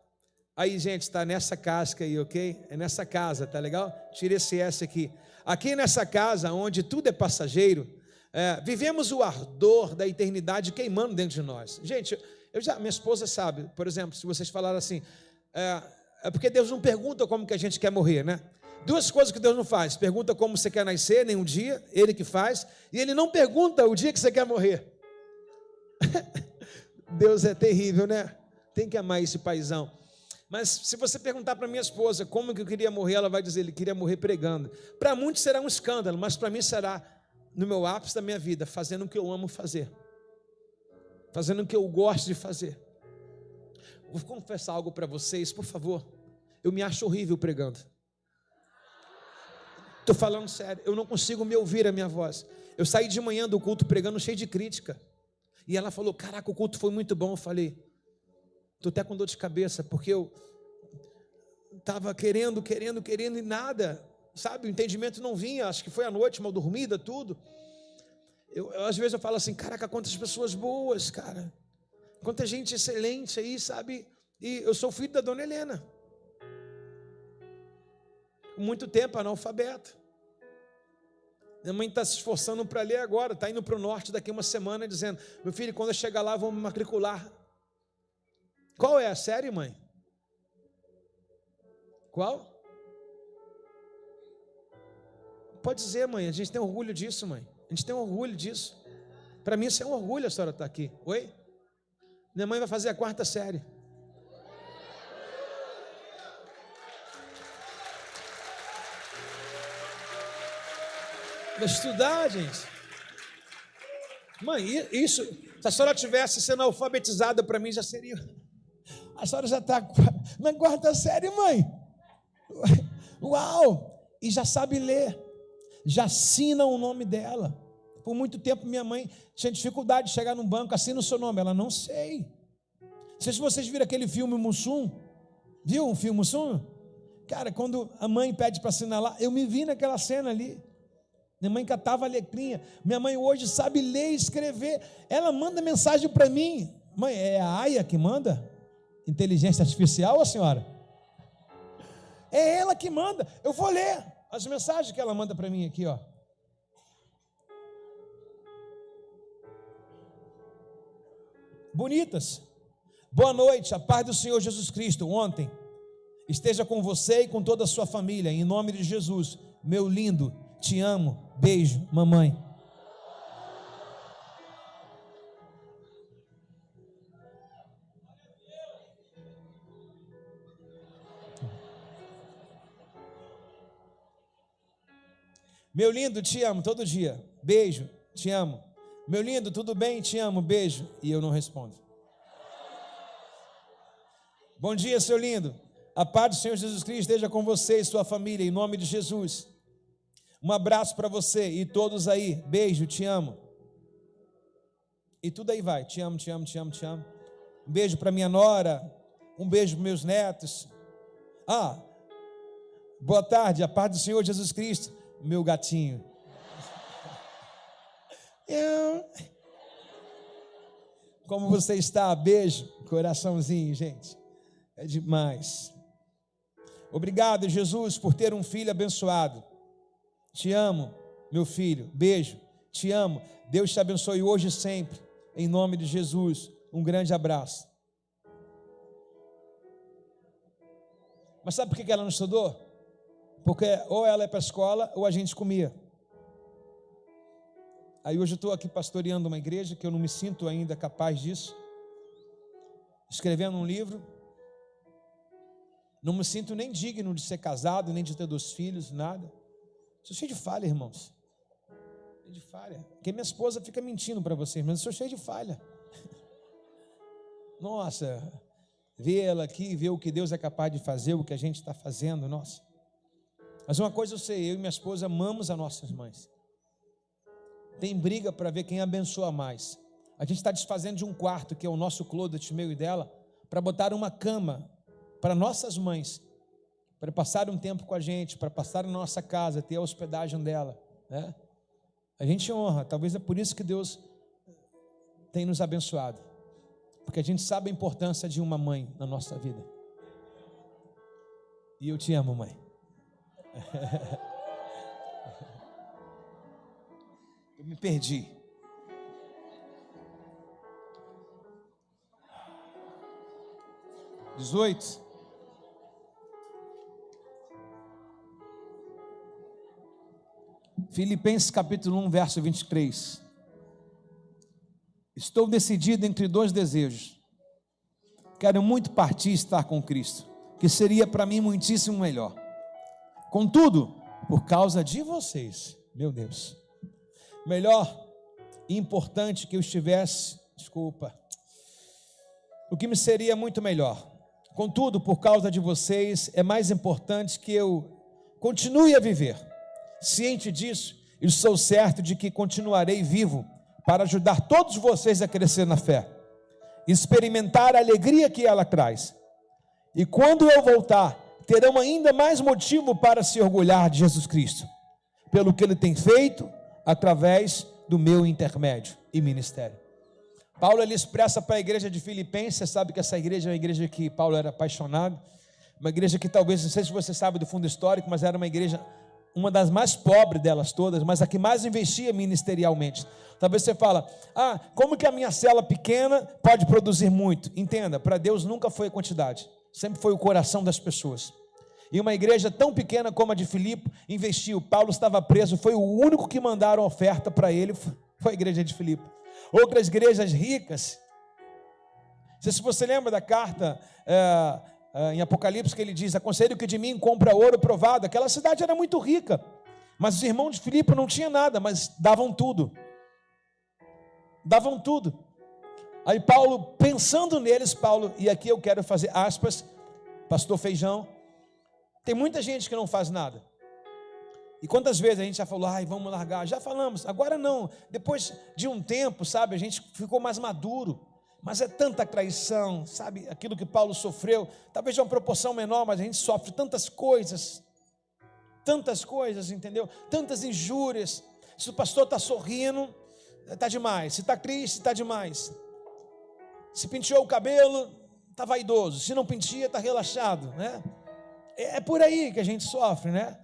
Speaker 1: Aí, gente, está nessa casca aí, ok? É nessa casa, tá legal? Tira esse S aqui. Aqui nessa casa, onde tudo é passageiro, vivemos o ardor da eternidade queimando dentro de nós. Gente, minha esposa sabe, por exemplo, se vocês falaram assim, é porque Deus não pergunta como que a gente quer morrer, né? Duas coisas que Deus não faz: pergunta como você quer nascer, nem um dia, Ele que faz, e Ele não pergunta o dia que você quer morrer. Deus é terrível, né? Tem que amar esse paizão. Mas se você perguntar para minha esposa como que eu queria morrer, ela vai dizer, ele queria morrer pregando. Para muitos será um escândalo, mas para mim será no meu ápice da minha vida, fazendo o que eu amo fazer, fazendo o que eu gosto de fazer. Vou confessar algo para vocês, por favor. Eu me acho horrível pregando. Estou falando sério, eu não consigo me ouvir a minha voz. Eu saí de manhã do culto pregando cheio de crítica. E ela falou, caraca, o culto foi muito bom. Eu falei, estou até com dor de cabeça, porque eu estava querendo e nada, sabe, o entendimento não vinha, acho que foi a noite, mal dormida, tudo. Às vezes eu falo assim, caraca, quantas pessoas boas, cara, quanta gente excelente aí, sabe, e eu sou filho da dona Helena, muito tempo analfabeto. Minha mãe está se esforçando para ler agora, está indo para o norte daqui uma semana, dizendo, meu filho, quando eu chegar lá, vamos me matricular. Qual é a série, mãe? Qual? Pode dizer, mãe, a gente tem orgulho disso, mãe. A gente tem orgulho disso. Para mim isso é um orgulho a senhora estar aqui. Oi? Minha mãe vai fazer a 4ª série. Vai estudar, gente. Mãe, isso, se a senhora tivesse sendo alfabetizada, para mim já seria. A senhora já está na 4ª série, mãe. Uau! E já sabe ler. Já assina o nome dela. Por muito tempo minha mãe tinha dificuldade de chegar num banco, assina o seu nome. Ela, não sei. Não sei se vocês viram aquele filme Mussum. Viu um filme Mussum? Cara, quando a mãe pede para assinar lá, eu me vi naquela cena ali. Minha mãe catava a letrinha. Minha mãe hoje sabe ler e escrever. Ela manda mensagem para mim. Mãe, é a Aya que manda? Inteligência artificial, a senhora? É ela que manda. Eu vou ler as mensagens que ela manda para mim aqui, ó. Bonitas. Boa noite, a paz do Senhor Jesus Cristo. Ontem esteja com você e com toda a sua família, em nome de Jesus. Meu lindo, te amo. Beijo, mamãe. Meu lindo, te amo todo dia. Beijo, te amo. Meu lindo, tudo bem? Te amo, beijo. E eu não respondo. Bom dia, seu lindo. A paz do Senhor Jesus Cristo esteja com você e sua família, em nome de Jesus. Um abraço para você e todos aí. Beijo, te amo. E tudo aí vai. Te amo, te amo, te amo, te amo. Um beijo para minha nora. Um beijo para meus netos. Boa tarde, a paz do Senhor Jesus Cristo. Meu gatinho. Como você está? Beijo, coraçãozinho, gente. É demais. Obrigado, Jesus, por ter um filho abençoado. Te amo, meu filho. Beijo, te amo. Deus te abençoe hoje e sempre. Em nome de Jesus. Um grande abraço. Mas sabe por que ela não estudou? Porque ou ela ia para a escola ou a gente comia. Aí hoje eu estou aqui pastoreando uma igreja que eu não me sinto ainda capaz disso. Escrevendo um livro. Não me sinto nem digno de ser casado, nem de ter 2 filhos, nada. Sou cheio de falha, irmãos. Cheio de falha. Porque minha esposa fica mentindo para vocês, mas eu sou cheio de falha. Nossa, ver ela aqui, ver o que Deus é capaz de fazer, o que a gente está fazendo, nossa. Mas uma coisa eu sei, eu e minha esposa amamos as nossas mães. Tem briga para ver quem abençoa mais. A gente está desfazendo de um quarto, que é o nosso closet, meu e dela, para botar uma cama para nossas mães, para passar um tempo com a gente, para passar na nossa casa, ter a hospedagem dela, né? A gente honra, talvez é por isso que Deus tem nos abençoado, porque a gente sabe a importância de uma mãe na nossa vida. E eu te amo, mãe. Eu me perdi. (18) Filipenses capítulo 1, verso 23. Estou decidido entre 2 desejos. Quero muito partir e estar com Cristo, que seria para mim muitíssimo melhor. Contudo, por causa de vocês, meu Deus, melhor e importante que eu estivesse, o que me seria muito melhor. Contudo, por causa de vocês, é mais importante que eu continue a viver. Ciente disso, eu sou certo de que continuarei vivo para ajudar todos vocês a crescer na fé, experimentar a alegria que ela traz. E quando eu voltar, terão ainda mais motivo para se orgulhar de Jesus Cristo, pelo que Ele tem feito através do meu intermédio e ministério. Paulo, ele expressa para a igreja de Filipenses. Você sabe que essa igreja é uma igreja que Paulo era apaixonado, uma igreja que talvez, não sei se você sabe do fundo histórico, mas era uma igreja, uma das mais pobres delas todas, mas a que mais investia ministerialmente. Talvez você fala, como que a minha célula pequena pode produzir muito? Entenda, para Deus nunca foi a quantidade, sempre foi o coração das pessoas. E uma igreja tão pequena como a de Filipe investiu. Paulo estava preso, foi o único que mandaram oferta para ele, foi a igreja de Filipe. Outras igrejas ricas, não sei se você lembra da carta em Apocalipse, que ele diz: aconselho que de mim compra ouro provado. Aquela cidade era muito rica, mas os irmãos de Filipe não tinham nada, mas davam tudo. Davam tudo. Aí Paulo, pensando neles, e aqui eu quero fazer aspas, pastor Feijão, tem muita gente que não faz nada. E quantas vezes a gente já falou, vamos largar, já falamos, agora não, depois de um tempo, sabe, a gente ficou mais maduro, mas é tanta traição, sabe, aquilo que Paulo sofreu, talvez de uma proporção menor, mas a gente sofre tantas coisas, entendeu? Tantas injúrias. Se o pastor está sorrindo, está demais, se está triste, está demais, se penteou o cabelo, está vaidoso, se não penteia, está relaxado, né? É por aí que a gente sofre, né?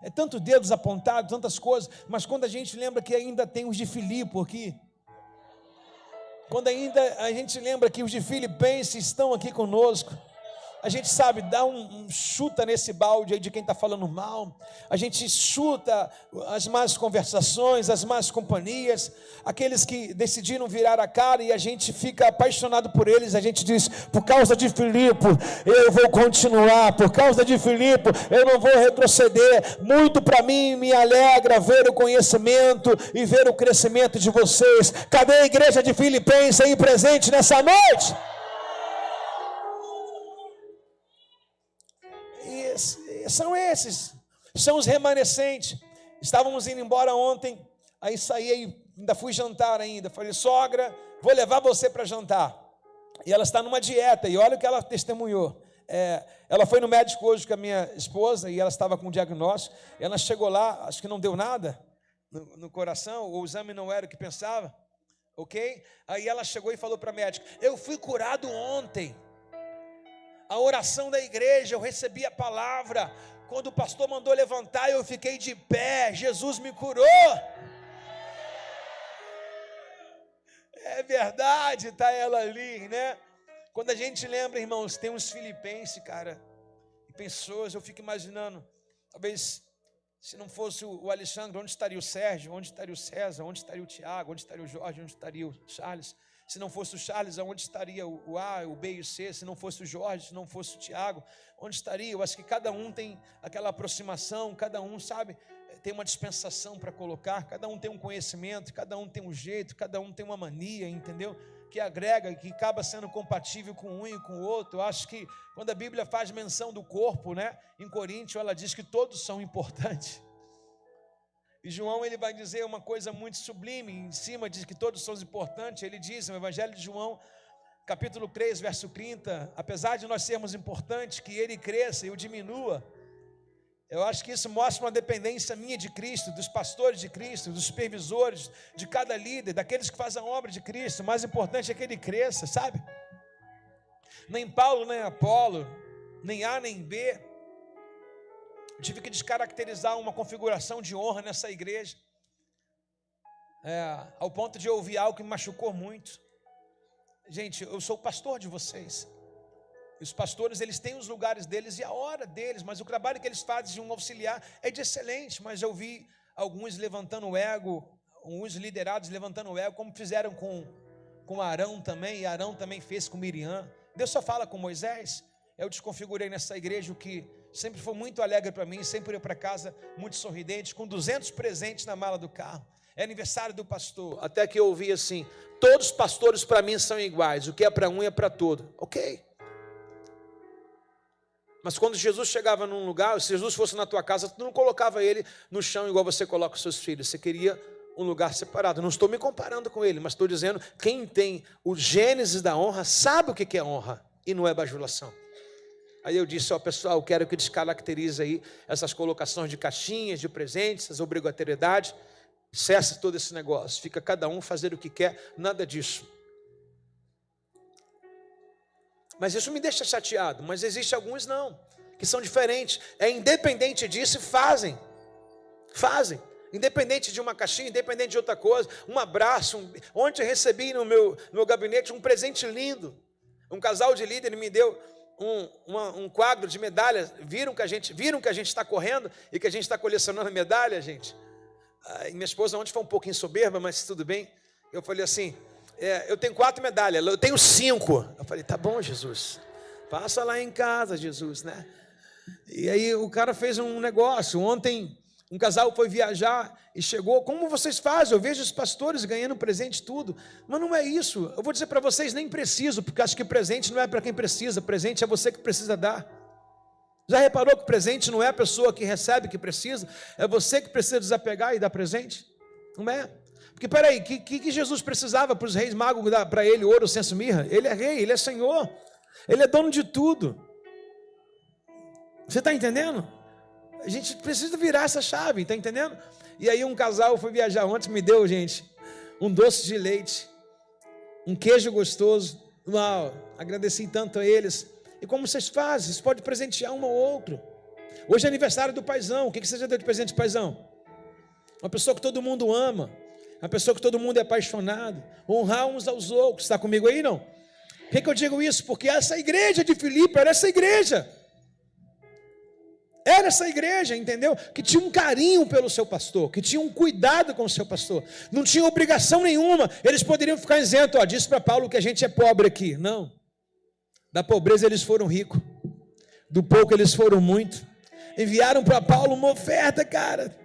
Speaker 1: É tantos dedos apontados, tantas coisas, mas quando a gente lembra que ainda tem os de Filipe aqui, quando ainda a gente lembra que os de Filipenses estão aqui conosco, a gente sabe, dá um chuta nesse balde aí de quem está falando mal, a gente chuta as más conversações, as más companhias, aqueles que decidiram virar a cara e a gente fica apaixonado por eles, a gente diz, por causa de Filipe, eu vou continuar, por causa de Filipe, eu não vou retroceder. Muito para mim me alegra ver o conhecimento e ver o crescimento de vocês. Cadê a igreja de Filipenses aí presente nessa noite? São esses, são os remanescentes. Estávamos indo embora ontem, aí saí, ainda fui jantar ainda, falei, sogra, vou levar você para jantar, e ela está numa dieta, e olha o que ela testemunhou. Ela foi no médico hoje com a minha esposa, e ela estava com um diagnóstico, ela chegou lá, acho que não deu nada no coração, o exame não era o que pensava, ok? Aí ela chegou e falou para a médica, eu fui curado ontem, a oração da igreja, eu recebi a palavra, quando o pastor mandou levantar, eu fiquei de pé, Jesus me curou. É verdade, está ela ali, né? Quando a gente lembra, irmãos, tem uns filipenses, cara, e pessoas, eu fico imaginando, talvez, se não fosse o Alexandre, onde estaria o Sérgio, onde estaria o César, onde estaria o Tiago, onde estaria o Jorge, onde estaria o Charles? Se não fosse o Charles, onde estaria o A, o B e o C? Se não fosse o Jorge, se não fosse o Tiago, onde estaria? Eu acho que cada um tem aquela aproximação, cada um, sabe, tem uma dispensação para colocar, cada um tem um conhecimento, cada um tem um jeito, cada um tem uma mania, entendeu? Que agrega, que acaba sendo compatível com um e com o outro. Eu acho que quando a Bíblia faz menção do corpo, né, em Coríntios, ela diz que todos são importantes. E João, ele vai dizer uma coisa muito sublime, em cima diz que todos são importantes. Ele diz no Evangelho de João, capítulo 3, verso 30, apesar de nós sermos importantes, que ele cresça e eu diminua. Eu acho que isso mostra uma dependência minha de Cristo, dos pastores de Cristo, dos supervisores, de cada líder, daqueles que fazem a obra de Cristo. O mais importante é que ele cresça, sabe? Nem Paulo, nem Apolo, nem A, nem B. Tive que descaracterizar uma configuração de honra nessa igreja, ao ponto de ouvir algo que me machucou muito. Gente, eu sou o pastor de vocês. E os pastores, eles têm os lugares deles e a hora deles, mas o trabalho que eles fazem de um auxiliar é de excelente. Mas eu vi alguns levantando o ego, alguns liderados levantando o ego, como fizeram com Arão também, e Arão também fez com Miriam. Deus só fala com Moisés. Eu desconfigurei nessa igreja o que sempre foi muito alegre para mim, sempre ia para casa muito sorridente, com 200 presentes na mala do carro. É aniversário do pastor. Até que eu ouvi assim, todos os pastores para mim são iguais, o que é para um é para todo. Ok. Mas quando Jesus chegava num lugar, se Jesus fosse na tua casa, tu não colocava ele no chão igual você coloca os seus filhos. Você queria um lugar separado. Não estou me comparando com ele, mas estou dizendo, quem tem o gênesis da honra, sabe o que é honra, e não é bajulação. Aí eu disse, pessoal, eu quero que descaracterize aí essas colocações de caixinhas, de presentes, essa obrigatoriedade. Cessa todo esse negócio, fica cada um fazer o que quer, nada disso. Mas isso me deixa chateado, mas existem alguns não, que são diferentes, independente disso, fazem, independente de uma caixinha, independente de outra coisa, um abraço. Ontem eu recebi no meu gabinete um presente lindo, um casal de líderes me deu um quadro de medalhas. Viram que a gente está correndo e que a gente está colecionando medalhas, gente? E minha esposa ontem foi um pouquinho soberba, mas tudo bem. Eu falei assim, eu tenho 4 medalhas, eu tenho 5. Eu falei, tá bom, Jesus, passa lá em casa, Jesus, né? E aí o cara fez um negócio. Ontem um casal foi viajar e chegou, como vocês fazem? Eu vejo os pastores ganhando presente tudo, mas não é isso. Eu vou dizer para vocês, nem preciso, porque acho que presente não é para quem precisa, presente é você que precisa dar. Já reparou que o presente não é a pessoa que recebe que precisa, é você que precisa desapegar e dar presente? Não é? Porque peraí, que Jesus precisava para os reis magos dar para ele ouro, incenso, mirra? Ele é rei, ele é senhor, ele é dono de tudo. Você está entendendo? A gente precisa virar essa chave, está entendendo? E aí um casal foi viajar ontem, me deu, gente, um doce de leite, um queijo gostoso. Uau, agradeci tanto a eles. E como vocês fazem? Vocês podem presentear um ao outro. Hoje é aniversário do paizão. O que você já deu de presente de paizão? Uma pessoa que todo mundo ama, uma pessoa que todo mundo é apaixonado. Honrar uns aos outros. Está comigo aí, não? Por que eu digo isso? Porque essa igreja de Filipe era essa igreja. Era essa igreja, entendeu? Que tinha um carinho pelo seu pastor, que tinha um cuidado com o seu pastor. Não tinha obrigação nenhuma. Eles poderiam ficar isentos. Disse para Paulo que a gente é pobre aqui. Não. Da pobreza eles foram ricos, do pouco eles foram muito. Enviaram para Paulo uma oferta, cara.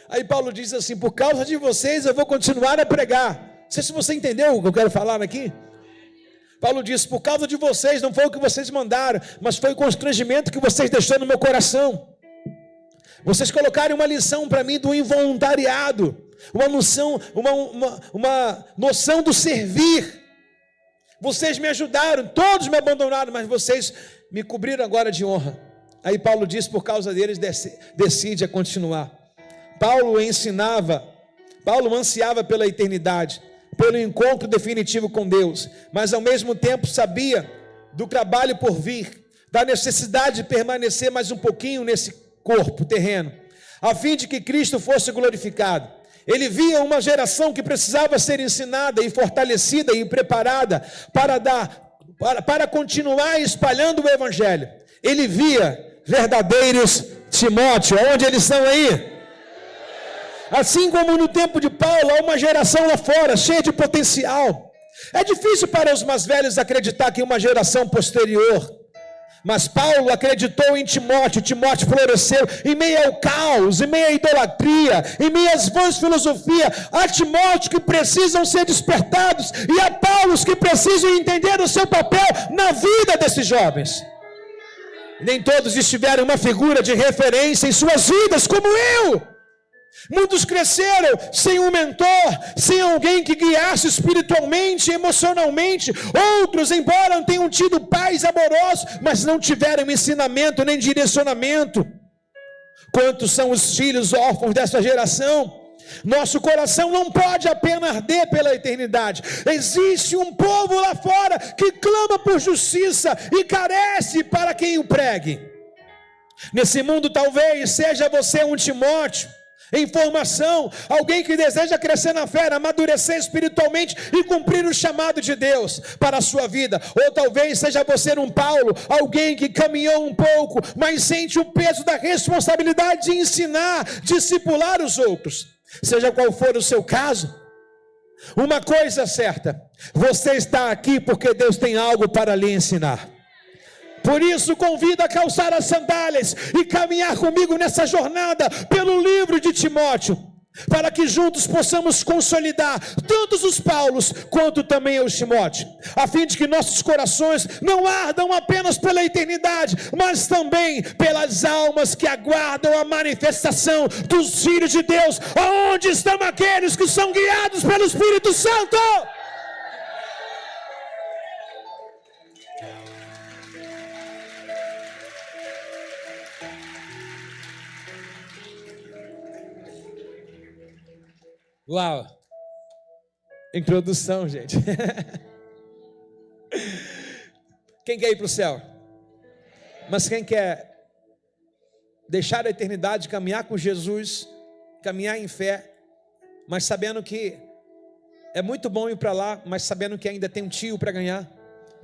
Speaker 1: Aí Paulo diz assim, por causa de vocês eu vou continuar a pregar. Não sei se você entendeu o que eu quero falar aqui. Paulo disse, por causa de vocês, não foi o que vocês mandaram, mas foi o constrangimento que vocês deixaram no meu coração. Vocês colocaram uma lição para mim do involuntariado, uma noção do servir. Vocês me ajudaram, todos me abandonaram, mas vocês me cobriram agora de honra. Aí Paulo diz, por causa deles, decide a continuar. Paulo ansiava pela eternidade, pelo encontro definitivo com Deus, mas ao mesmo tempo sabia do trabalho por vir, da necessidade de permanecer mais um pouquinho nesse corpo terreno, a fim de que Cristo fosse glorificado. Ele via uma geração que precisava ser ensinada e fortalecida e preparada para continuar espalhando o Evangelho. Ele via verdadeiros Timóteo. Onde eles estão aí? Assim como no tempo de Paulo, há uma geração lá fora, cheia de potencial. É difícil para os mais velhos acreditar que uma geração posterior, mas Paulo acreditou em Timóteo. Timóteo floresceu em meio ao caos, em meio à idolatria, em meio às vãs filosofias. Há Timóteo que precisam ser despertados, e há Paulos que precisam entender o seu papel na vida desses jovens. Nem todos estiveram uma figura de referência em suas vidas, como eu. Muitos cresceram sem um mentor, sem alguém que guiasse espiritualmente, emocionalmente. Outros, embora tenham tido pais amorosos, mas não tiveram ensinamento nem direcionamento. Quantos são os filhos órfãos dessa geração? Nosso coração não pode apenas arder pela eternidade. Existe um povo lá fora que clama por justiça e carece para quem o pregue. Nesse mundo talvez seja você um Timóteo em formação, alguém que deseja crescer na fé, amadurecer espiritualmente e cumprir o chamado de Deus para a sua vida. Ou talvez seja você um Paulo, alguém que caminhou um pouco, mas sente o peso da responsabilidade de ensinar, discipular os outros. Seja qual for o seu caso, uma coisa é certa: você está aqui porque Deus tem algo para lhe ensinar. Por isso, convido a calçar as sandálias e caminhar comigo nessa jornada pelo livro de Timóteo. para que juntos possamos consolidar tanto os Paulos quanto também os Timóteo, a fim de que nossos corações não ardam apenas pela eternidade, mas também pelas almas que aguardam a manifestação dos filhos de Deus. Aonde estão aqueles que são guiados pelo Espírito Santo? Uau! Introdução, gente. Quem quer ir para o céu? Mas quem quer deixar a eternidade, caminhar com Jesus, caminhar em fé, mas sabendo que é muito bom ir para lá, mas sabendo que ainda tem um tio para ganhar,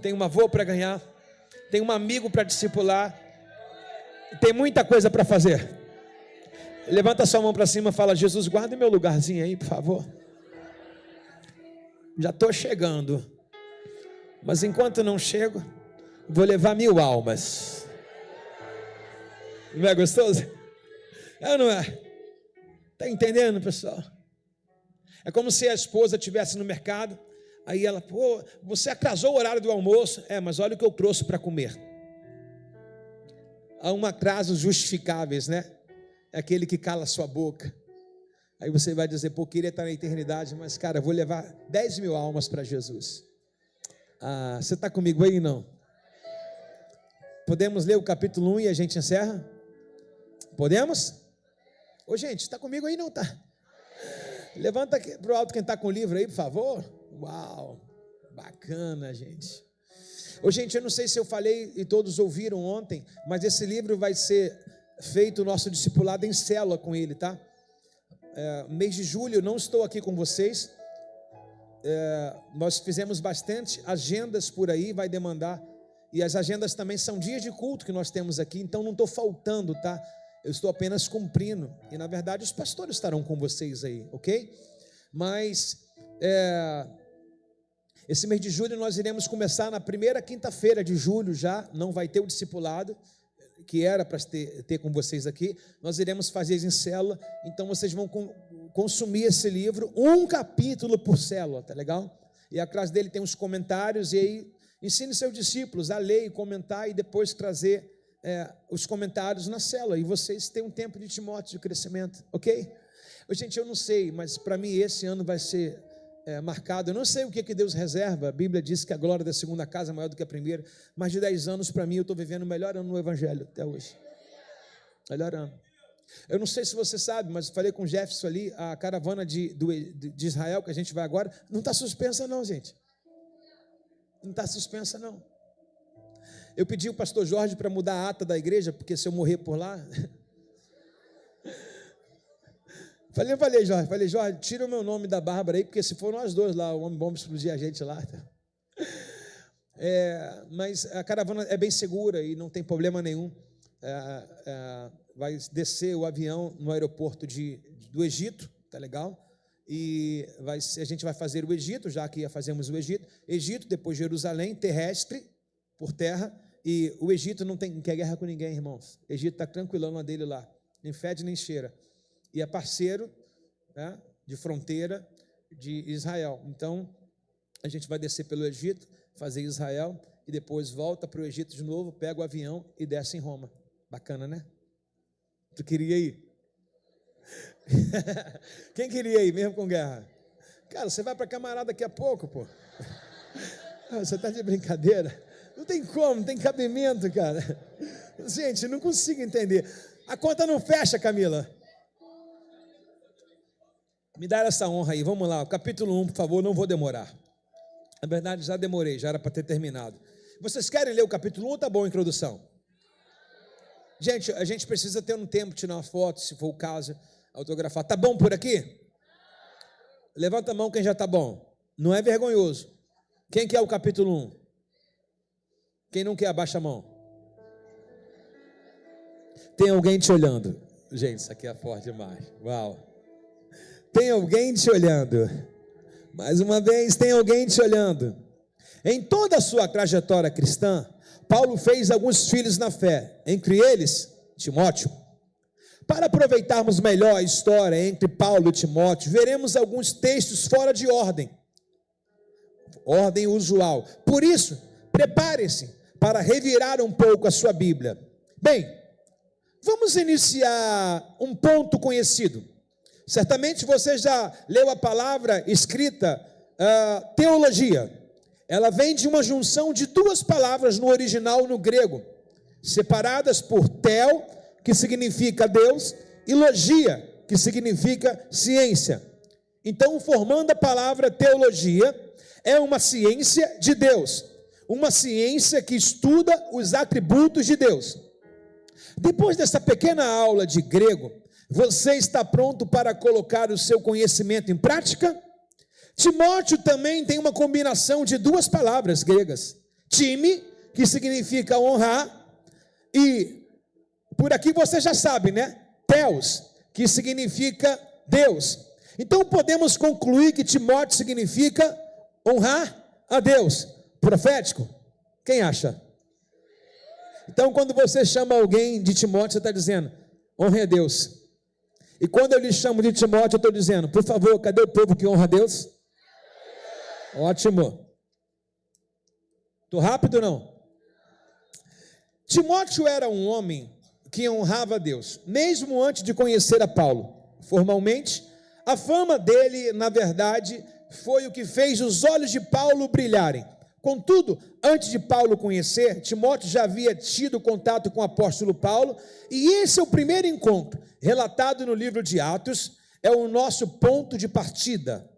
Speaker 1: tem uma avó para ganhar, tem um amigo para discipular, tem muita coisa para fazer. Levanta sua mão para cima e fala: Jesus, guarda meu lugarzinho aí, por favor. Já estou chegando, mas enquanto não chego, vou levar 1000 almas. Não é gostoso? É ou não é? Está entendendo, pessoal? É como se a esposa estivesse no mercado, aí ela: pô, você atrasou o horário do almoço. É, mas olha o que eu trouxe para comer. Há um atraso justificáveis, né? É aquele que cala a sua boca. Aí você vai dizer: pô, queria estar na eternidade, mas cara, eu vou levar 10.000 almas para Jesus. Ah, você está comigo aí, não? Podemos ler o capítulo 1 e a gente encerra? Podemos? Ô gente, está comigo aí, não está? Levanta para o alto quem está com o livro aí, por favor. Uau, bacana, gente. Ô gente, eu não sei se eu falei e todos ouviram ontem, mas esse livro vai ser feito o nosso discipulado em célula com ele, tá? Mês de julho, não estou aqui com vocês, nós fizemos bastante agendas por aí, vai demandar, e as agendas também são dias de culto que nós temos aqui, então não estou faltando, tá? Eu estou apenas cumprindo, e na verdade os pastores estarão com vocês aí, ok? Mas, esse mês de julho nós iremos começar na primeira quinta-feira de julho já, não vai ter o discipulado, que era para ter com vocês aqui, nós iremos fazer isso em célula, então vocês vão consumir esse livro, um capítulo por célula, tá legal? E atrás dele tem uns comentários, e aí ensine seus discípulos a ler e comentar, e depois trazer os comentários na célula, e vocês têm um tempo de Timóteo de crescimento, ok? Gente, eu não sei, mas para mim esse ano vai ser marcado. Eu não sei o que Deus reserva. A Bíblia diz que a glória da segunda casa é maior do que a primeira. Mais de 10 anos para mim, eu estou vivendo o melhor ano no Evangelho até hoje. Melhor ano. Eu não sei se você sabe, mas eu falei com o Jefferson ali, a caravana de Israel que a gente vai agora, não está suspensa não, gente. Não está suspensa não. Eu pedi ao pastor Jorge para mudar a ata da igreja, porque se eu morrer por lá... Falei, Jorge, tira o meu nome da Bárbara aí, porque se for nós dois lá, o homem bomba explodir a gente lá. Mas a caravana é bem segura e não tem problema nenhum. Vai descer o avião no aeroporto do Egito, tá legal? E a gente vai fazer o Egito, já que fazemos o Egito, depois Jerusalém, terrestre, por terra, e o Egito não quer guerra com ninguém, irmãos. O Egito está tranquilão na dele lá, nem fede nem cheira. E é parceiro, né, de fronteira de Israel. Então, a gente vai descer pelo Egito, fazer Israel, e depois volta para o Egito de novo, pega o avião e desce em Roma. Bacana, né? Tu queria ir? Quem queria ir mesmo com guerra? Cara, você vai para Camará daqui a pouco, pô. Você está de brincadeira? Não tem como, não tem cabimento, cara. Gente, não consigo entender. A conta não fecha, Camila. Me dá essa honra aí, vamos lá, capítulo 1, por favor, não vou demorar. Na verdade, já demorei, já era para ter terminado. Vocês querem ler o capítulo 1 ou tá bom a introdução? Gente, a gente precisa ter um tempo, tirar uma foto, se for o caso, autografar. Tá bom por aqui? Levanta a mão quem já tá bom. Não é vergonhoso. Quem quer o capítulo 1? Quem não quer, abaixa a mão. Tem alguém te olhando. Gente, isso aqui é forte demais. Uau. Tem alguém te olhando. Mais uma vez, tem alguém te olhando. Em toda a sua trajetória cristã, Paulo fez alguns filhos na fé, entre eles, Timóteo. Para aproveitarmos melhor a história entre Paulo e Timóteo, veremos alguns textos fora de ordem usual. Por isso, prepare-se para revirar um pouco a sua Bíblia. Bem, vamos iniciar um ponto conhecido. Certamente você já leu a palavra escrita teologia. Ela vem de uma junção de duas palavras no original no grego, separadas por theo, que significa Deus, e logia, que significa ciência. Então, formando a palavra teologia, é uma ciência de Deus, uma ciência que estuda os atributos de Deus. Depois dessa pequena aula de grego, você está pronto para colocar o seu conhecimento em prática? Timóteo também tem uma combinação de duas palavras gregas, time, que significa honrar, e por aqui você já sabe, né? Theos, que significa Deus. Então podemos concluir que Timóteo significa honrar a Deus. Profético? Quem acha? Então quando você chama alguém de Timóteo, você está dizendo, honre a Deus. E quando eu lhe chamo de Timóteo, eu estou dizendo, por favor, cadê o povo que honra a Deus? Ótimo. Estou rápido ou não? Timóteo era um homem que honrava a Deus, mesmo antes de conhecer a Paulo. Formalmente, a fama dele, na verdade, foi o que fez os olhos de Paulo brilharem. Contudo, antes de Paulo conhecer, Timóteo já havia tido contato com o apóstolo Paulo, e esse é o primeiro encontro, relatado no livro de Atos, é o nosso ponto de partida.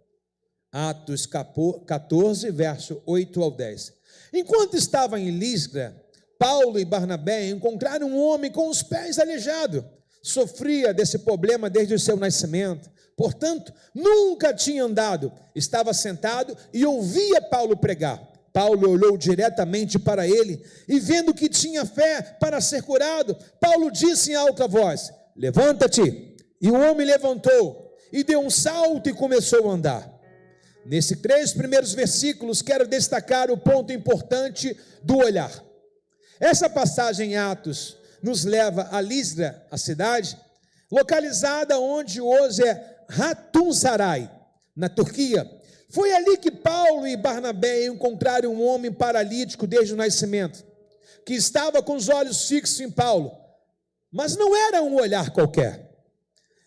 Speaker 1: Atos 14, verso 8 ao 10. Enquanto estava em Listra, Paulo e Barnabé encontraram um homem com os pés aleijados. Sofria desse problema desde o seu nascimento. Portanto, nunca tinha andado. Estava sentado e ouvia Paulo pregar. Paulo olhou diretamente para ele e, vendo que tinha fé para ser curado, Paulo disse em alta voz, levanta-te. E o homem levantou e deu um salto e começou a andar. Nesses 3 primeiros versículos, quero destacar o ponto importante do olhar. Essa passagem em Atos nos leva a Listra, a cidade, localizada onde hoje é Hatunsaray, na Turquia. Foi ali que Paulo e Barnabé encontraram um homem paralítico desde o nascimento, que estava com os olhos fixos em Paulo, mas não era um olhar qualquer,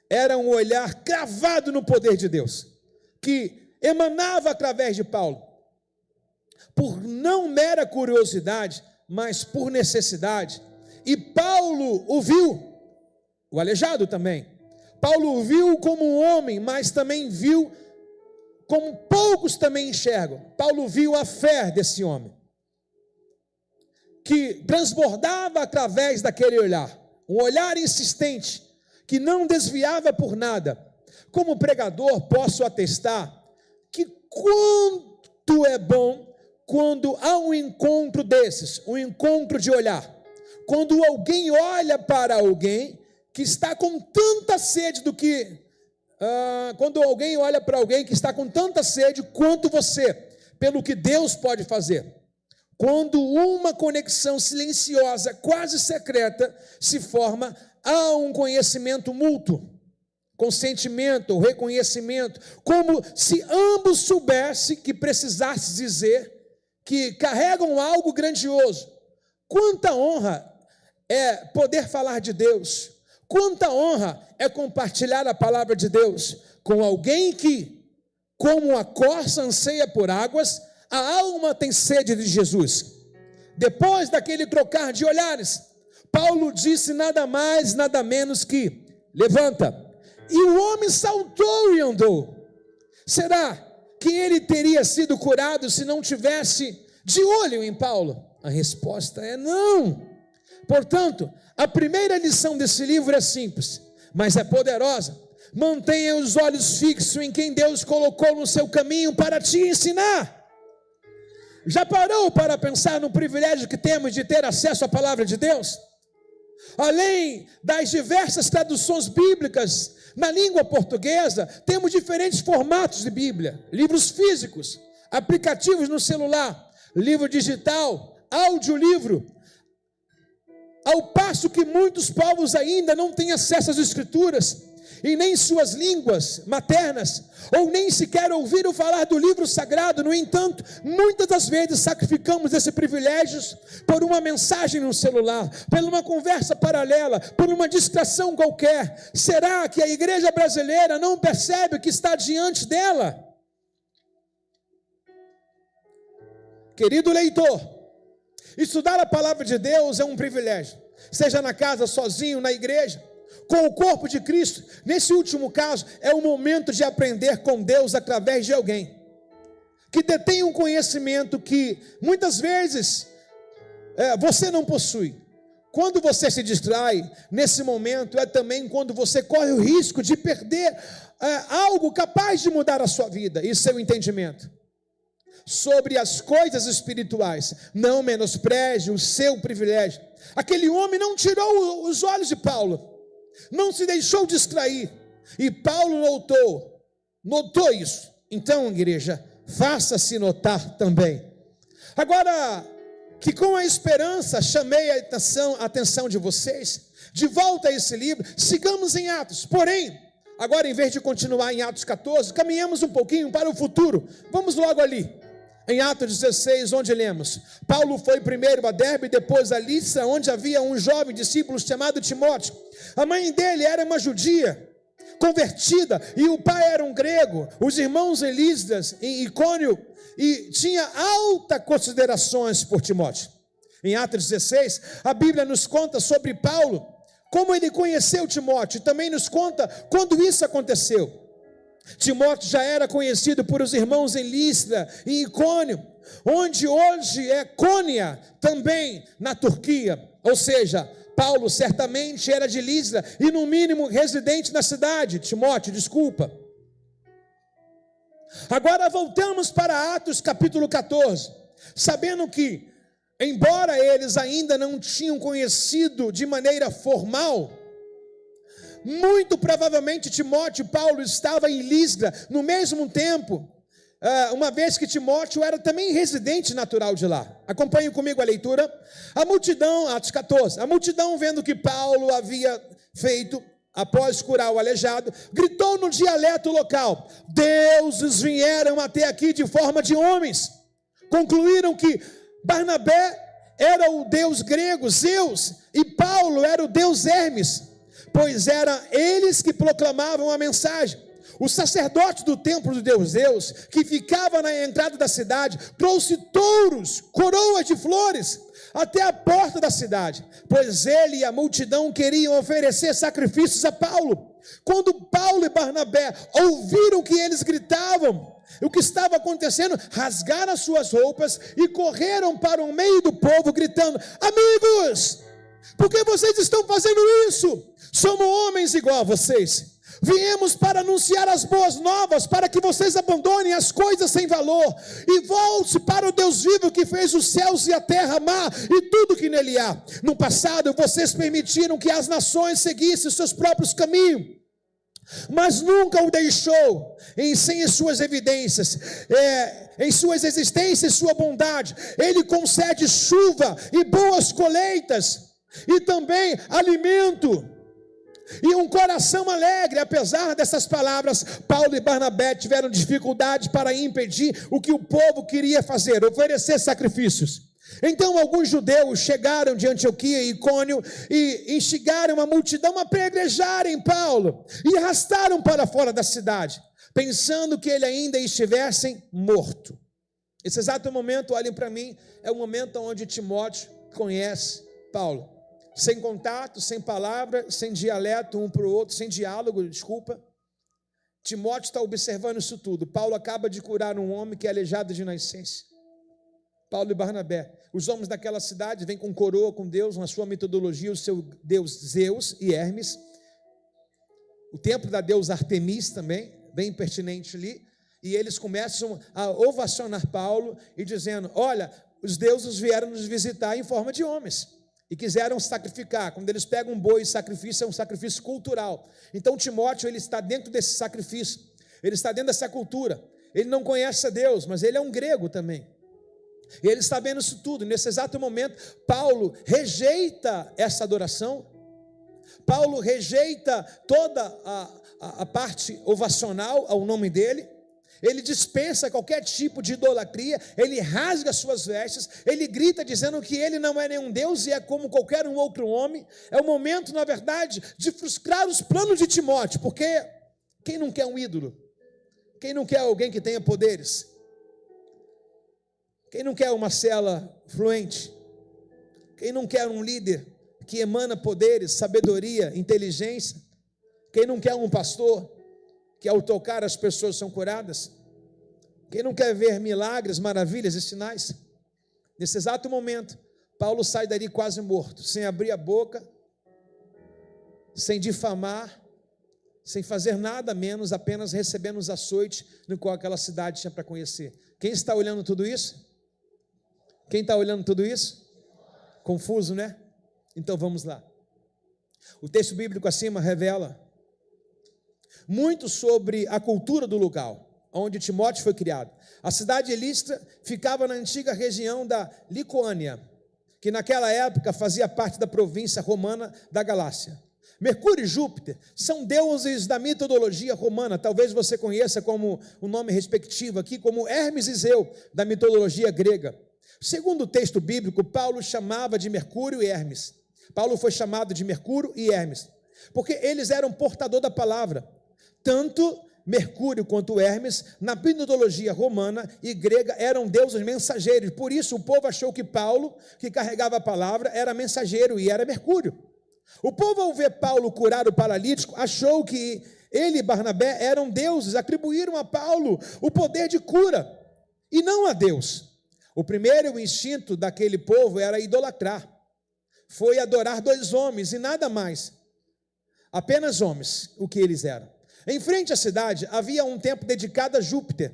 Speaker 1: era um olhar cravado no poder de Deus, que emanava através de Paulo, por não mera curiosidade, mas por necessidade, e Paulo o viu, o aleijado também, Paulo o viu como um homem, mas também viu como poucos também enxergam, Paulo viu a fé desse homem, que transbordava através daquele olhar, um olhar insistente, que não desviava por nada. Como pregador posso atestar, que quanto é bom quando há um encontro desses, um encontro de olhar, quando alguém olha para alguém que está com tanta sede quando alguém olha para alguém que está com tanta sede quanto você, pelo que Deus pode fazer, quando uma conexão silenciosa, quase secreta, se forma, há um conhecimento mútuo, consentimento, reconhecimento, como se ambos soubessem que precisasse dizer que carregam algo grandioso. Quanta honra é poder falar de Deus, quanta honra é compartilhar a palavra de Deus com alguém que, como a corça anseia por águas, a alma tem sede de Jesus. Depois daquele trocar de olhares, Paulo disse nada mais, nada menos que, levanta. E o homem saltou e andou. Será que ele teria sido curado se não tivesse de olho em Paulo? A resposta é não. Portanto, a primeira lição desse livro é simples, mas é poderosa. Mantenha os olhos fixos em quem Deus colocou no seu caminho para te ensinar. Já parou para pensar no privilégio que temos de ter acesso à palavra de Deus? Além das diversas traduções bíblicas na língua portuguesa, temos diferentes formatos de Bíblia, livros físicos, aplicativos no celular, livro digital, audiolivro. Ao passo que muitos povos ainda não têm acesso às Escrituras, e nem suas línguas maternas, ou nem sequer ouviram falar do livro sagrado. No entanto, muitas das vezes sacrificamos esse privilégio por uma mensagem no celular, por uma conversa paralela, por uma distração qualquer. Será que a igreja brasileira não percebe o que está diante dela? Querido leitor, estudar a palavra de Deus é um privilégio, seja na casa, sozinho, na igreja, com o corpo de Cristo. Nesse último caso, é o momento de aprender com Deus através de alguém que detém um conhecimento que muitas vezes você não possui. Quando você se distrai, nesse momento é também quando você corre o risco de perder algo capaz de mudar a sua vida e seu entendimento sobre as coisas espirituais. Não menospreze o seu privilégio. Aquele homem não tirou os olhos de Paulo, não se deixou distrair, e Paulo notou isso. Então, igreja, faça-se notar também. Agora, que com a esperança chamei a atenção de vocês, de volta a esse livro, sigamos em Atos. Porém, agora em vez de continuar em Atos 14, caminhemos um pouquinho para o futuro. Vamos logo ali, em Atos 16, onde lemos: Paulo foi primeiro a Derbe, depois a Listra, onde havia um jovem discípulo chamado Timóteo. A mãe dele era uma judia convertida, e o pai era um grego. Os irmãos em Listra, em Icônio, e tinha altas considerações por Timóteo. Em Atos 16, a Bíblia nos conta sobre Paulo, como ele conheceu Timóteo, e também nos conta quando isso aconteceu. Timóteo já era conhecido por os irmãos em Listra e Icônio, onde hoje é Cônia, também na Turquia. Ou seja, Paulo certamente era de Listra e no mínimo residente na cidade. Timóteo, desculpa. Agora voltamos para Atos capítulo 14, sabendo que, embora eles ainda não tinham conhecido de maneira formal, muito provavelmente Timóteo e Paulo estavam em Listra no mesmo tempo, uma vez que Timóteo era também residente natural de lá. Acompanhe comigo a leitura. A multidão, Atos 14, a multidão, vendo o que Paulo havia feito após curar o aleijado, gritou no dialeto local: deuses vieram até aqui de forma de homens. Concluíram que Barnabé era o deus grego Zeus e Paulo era o deus Hermes, pois eram eles que proclamavam a mensagem. O sacerdote do templo do deus Zeus, que ficava na entrada da cidade, trouxe touros, coroas de flores, até a porta da cidade, pois ele e a multidão queriam oferecer sacrifícios a Paulo. Quando Paulo e Barnabé ouviram que eles gritavam, o que estava acontecendo, rasgaram as suas roupas e correram para o meio do povo, gritando: amigos, por que vocês estão fazendo isso? Somos homens igual a vocês. Viemos para anunciar as boas novas, para que vocês abandonem as coisas sem valor e volte para o Deus vivo que fez os céus e a terra, mar e tudo que nele há. No passado vocês permitiram que as nações seguissem os seus próprios caminhos, mas nunca o deixou sem suas evidências, em suas existências, sua bondade. Ele concede chuva e boas colheitas, e também alimento e um coração alegre. Apesar dessas palavras, Paulo e Barnabé tiveram dificuldade para impedir o que o povo queria fazer: oferecer sacrifícios. Então alguns judeus chegaram de Antioquia e Icônio e instigaram a multidão a apedrejarem Paulo e arrastaram para fora da cidade, pensando que ele ainda estivesse morto. Esse exato momento, olhem para mim, é o momento onde Timóteo conhece Paulo. Sem contato, sem palavra, sem dialeto um para o outro, sem diálogo, desculpa. Timóteo está observando isso tudo. Paulo acaba de curar um homem que é aleijado de nascença. Paulo e Barnabé. Os homens daquela cidade vêm com coroa com Deus, na sua metodologia, o seu deus Zeus e Hermes. O templo da deusa Artemis também, bem pertinente ali. E eles começam a ovacionar Paulo e dizendo: olha, os deuses vieram nos visitar em forma de homens e quiseram sacrificar. Quando eles pegam um boi e sacrifício, é um sacrifício cultural. Então Timóteo, ele está dentro desse sacrifício, ele está dentro dessa cultura. Ele não conhece a Deus, mas ele é um grego também. E ele está vendo isso tudo. Nesse exato momento, Paulo rejeita essa adoração. Paulo rejeita toda a parte ovacional ao nome dele. Ele dispensa qualquer tipo de idolatria. Ele rasga suas vestes. Ele grita dizendo que ele não é nenhum Deus e é como qualquer um outro homem. É o momento, na verdade, de frustrar os planos de Timóteo. Porque quem não quer um ídolo? Quem não quer alguém que tenha poderes? Quem não quer uma cela fluente? Quem não quer um líder que emana poderes, sabedoria, inteligência? Quem não quer um pastor que ao tocar as pessoas são curadas? Quem não quer ver milagres, maravilhas e sinais? Nesse exato momento, Paulo sai dali quase morto, sem abrir a boca, sem difamar, sem fazer nada menos, apenas recebendo os açoites no qual aquela cidade tinha para conhecer. Quem está olhando tudo isso? Quem está olhando tudo isso? Confuso, né? Então vamos lá. O texto bíblico acima revela muito sobre a cultura do lugar onde Timóteo foi criado. A cidade de Listra ficava na antiga região da Licônia, que naquela época fazia parte da província romana da Galácia. Mercúrio e Júpiter são deuses da mitologia romana. Talvez você conheça como o nome respectivo aqui, como Hermes e Zeu, da mitologia grega. Segundo o texto bíblico, Paulo chamava de Mercúrio e Hermes. Paulo foi chamado de Mercúrio e Hermes, porque eles eram portador da palavra. Tanto Mercúrio quanto Hermes, na mitologia romana e grega, eram deuses mensageiros. Por isso o povo achou que Paulo, que carregava a palavra, era mensageiro e era Mercúrio. O povo, ao ver Paulo curar o paralítico, achou que ele e Barnabé eram deuses, atribuíram a Paulo o poder de cura, e não a Deus. O primeiro instinto daquele povo era idolatrar. Foi adorar dois homens e nada mais. Apenas homens, o que eles eram. Em frente à cidade havia um templo dedicado a Júpiter.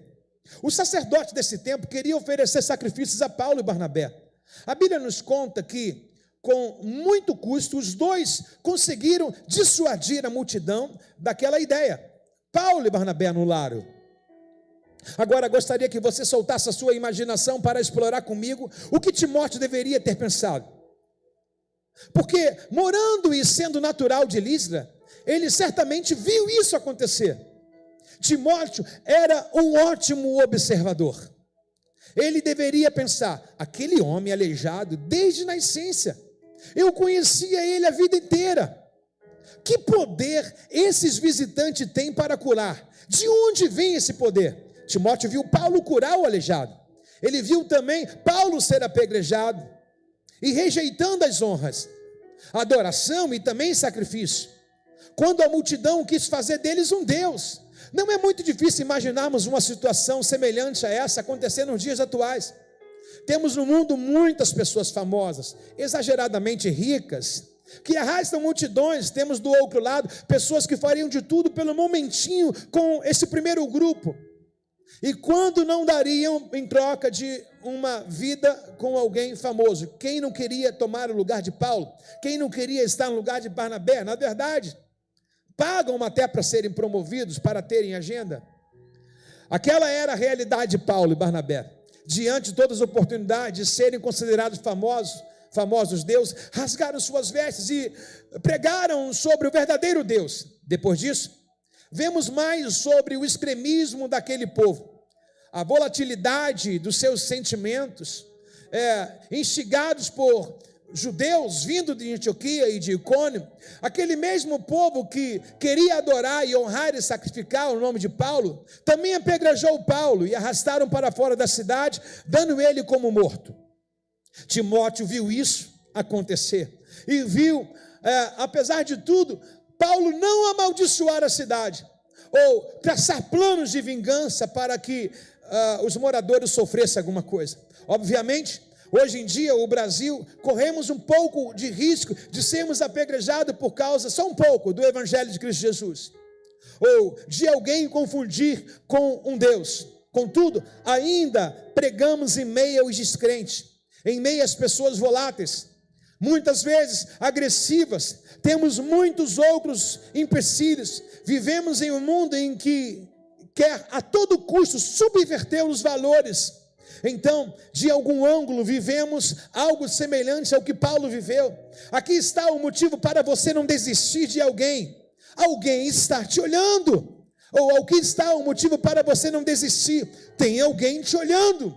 Speaker 1: Os sacerdotes desse templo queriam oferecer sacrifícios a Paulo e Barnabé. A Bíblia nos conta que, com muito custo, os dois conseguiram dissuadir a multidão daquela ideia. Paulo e Barnabé anularam. Agora gostaria que você soltasse a sua imaginação para explorar comigo o que Timóteo deveria ter pensado. Porque morando e sendo natural de Listra, ele certamente viu isso acontecer. Timóteo era um ótimo observador. Ele deveria pensar: aquele homem aleijado desde nascença, eu conhecia ele a vida inteira. Que poder esses visitantes têm para curar? De onde vem esse poder? Timóteo viu Paulo curar o aleijado. Ele viu também Paulo ser apedrejado e rejeitando as honras, adoração e também sacrifício, quando a multidão quis fazer deles um Deus. Não é muito difícil imaginarmos uma situação semelhante a essa acontecer nos dias atuais. Temos no mundo muitas pessoas famosas, exageradamente ricas, que arrastam multidões. Temos do outro lado pessoas que fariam de tudo pelo momentinho com esse primeiro grupo, e quando não dariam em troca de uma vida com alguém famoso. Quem não queria tomar o lugar de Paulo? Quem não queria estar no lugar de Barnabé? Na verdade, pagam até para serem promovidos, para terem agenda. Aquela era a realidade de Paulo e Barnabé. Diante de todas as oportunidades de serem considerados famosos deuses, rasgaram suas vestes e pregaram sobre o verdadeiro Deus. Depois disso, vemos mais sobre o extremismo daquele povo, a volatilidade dos seus sentimentos, instigados por judeus vindo de Antioquia e de Icônio, aquele mesmo povo que queria adorar e honrar e sacrificar o nome de Paulo, também apedrejou Paulo e arrastaram para fora da cidade, dando ele como morto. Timóteo viu isso acontecer e viu, apesar de tudo, Paulo não amaldiçoar a cidade ou traçar planos de vingança para que os moradores sofressem alguma coisa. Obviamente, hoje em dia, o Brasil, corremos um pouco de risco de sermos apedrejados por causa, só um pouco, do Evangelho de Cristo Jesus, ou de alguém confundir com um Deus. Contudo, ainda pregamos em meio aos descrentes, em meio às pessoas voláteis, muitas vezes agressivas. Temos muitos outros empecilhos. Vivemos em um mundo em que quer a todo custo subverter os valores Então, de algum ângulo, vivemos algo semelhante ao que Paulo viveu. Aqui está o motivo para você não desistir de alguém. Alguém está te olhando. Ou aqui está o motivo para você não desistir. Tem alguém te olhando.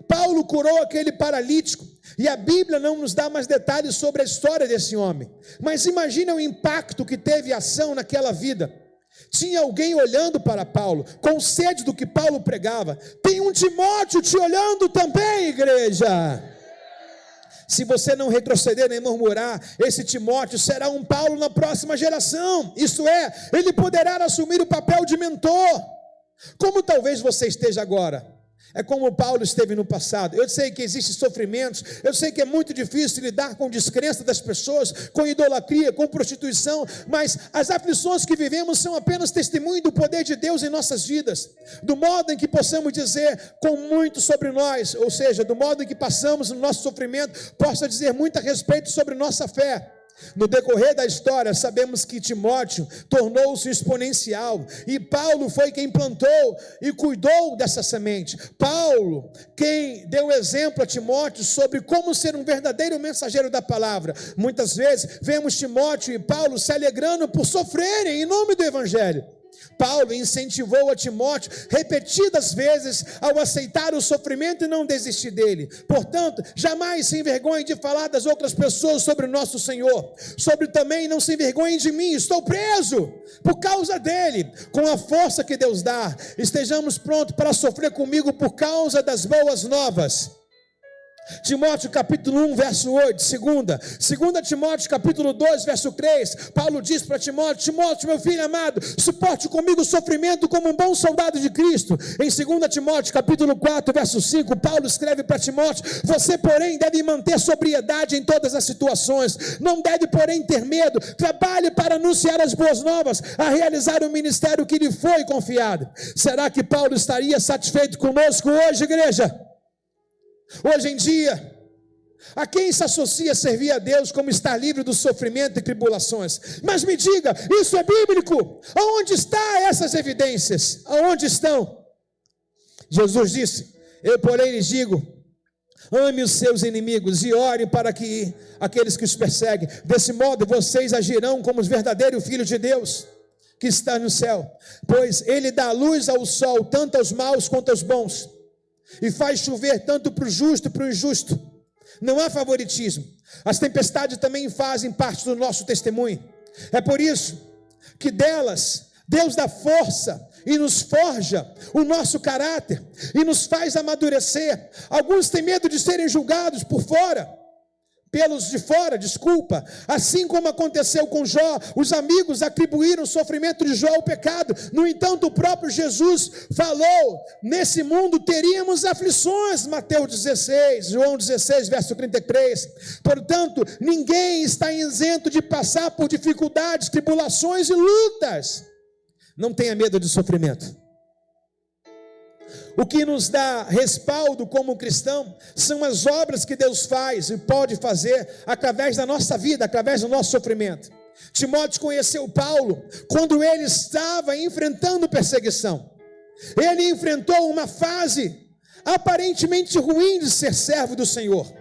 Speaker 1: Paulo curou aquele paralítico. E a Bíblia não nos dá mais detalhes sobre a história desse homem. Mas imagina o impacto que teve a ação naquela vida. Tinha alguém olhando para Paulo, com sede do que Paulo pregava. Tem um Timóteo te olhando também, igreja. Se você não retroceder nem murmurar, esse Timóteo será um Paulo na próxima geração. Isso é, ele poderá assumir o papel de mentor. Como talvez você esteja agora. É como Paulo esteve no passado. Eu sei que existem sofrimentos, eu sei que é muito difícil lidar com descrença das pessoas, com idolatria, com prostituição, mas as aflições que vivemos são apenas testemunho do poder de Deus em nossas vidas, do modo em que possamos dizer com muito sobre nós, ou seja, do modo em que passamos no nosso sofrimento, possa dizer muito a respeito sobre nossa fé. No decorrer da história, sabemos que Timóteo tornou-se exponencial, e Paulo foi quem plantou e cuidou dessa semente. Paulo, quem deu exemplo a Timóteo sobre como ser um verdadeiro mensageiro da palavra. Muitas vezes vemos Timóteo e Paulo se alegrando por sofrerem em nome do evangelho. Paulo incentivou a Timóteo repetidas vezes ao aceitar o sofrimento e não desistir dele. Portanto, jamais se envergonhe de falar das outras pessoas sobre o nosso Senhor. Sobre também não se envergonhe de mim, estou preso por causa dele. Com a força que Deus dá, estejamos prontos para sofrer comigo por causa das boas novas. Timóteo capítulo 1 verso 8, segunda Timóteo capítulo 2 verso 3, Paulo diz para Timóteo: Timóteo, meu filho amado, suporte comigo o sofrimento como um bom soldado de Cristo. Em 2 Timóteo capítulo 4 verso 5, Paulo escreve para Timóteo: você porém deve manter sobriedade em todas as situações, não deve porém ter medo, trabalhe para anunciar as boas novas, a realizar o ministério que lhe foi confiado. Será que Paulo estaria satisfeito conosco hoje, igreja? Hoje em dia, a quem se associa servir a Deus como estar livre do sofrimento e tribulações? Mas me diga, isso é bíblico? Aonde estão essas evidências? Aonde estão? Jesus disse: eu porém lhes digo, ame os seus inimigos e ore para que aqueles que os perseguem. Desse modo vocês agirão como os verdadeiros filhos de Deus que está no céu, pois ele dá luz ao sol, tanto aos maus quanto aos bons, e faz chover tanto para o justo e para o injusto. Não há favoritismo. As tempestades também fazem parte do nosso testemunho. É por isso que delas Deus dá força e nos forja o nosso caráter e nos faz amadurecer. Alguns têm medo de serem julgados pelos de fora, assim como aconteceu com Jó. Os amigos atribuíram o sofrimento de Jó ao pecado. No entanto, o próprio Jesus falou: nesse mundo teríamos aflições, Mateus 16, João 16, verso 33. Portanto, ninguém está isento de passar por dificuldades, tribulações e lutas. Não tenha medo de sofrimento. O que nos dá respaldo como cristão são as obras que Deus faz e pode fazer através da nossa vida, através do nosso sofrimento. Timóteo conheceu Paulo quando ele estava enfrentando perseguição. Ele enfrentou uma fase aparentemente ruim de ser servo do Senhor,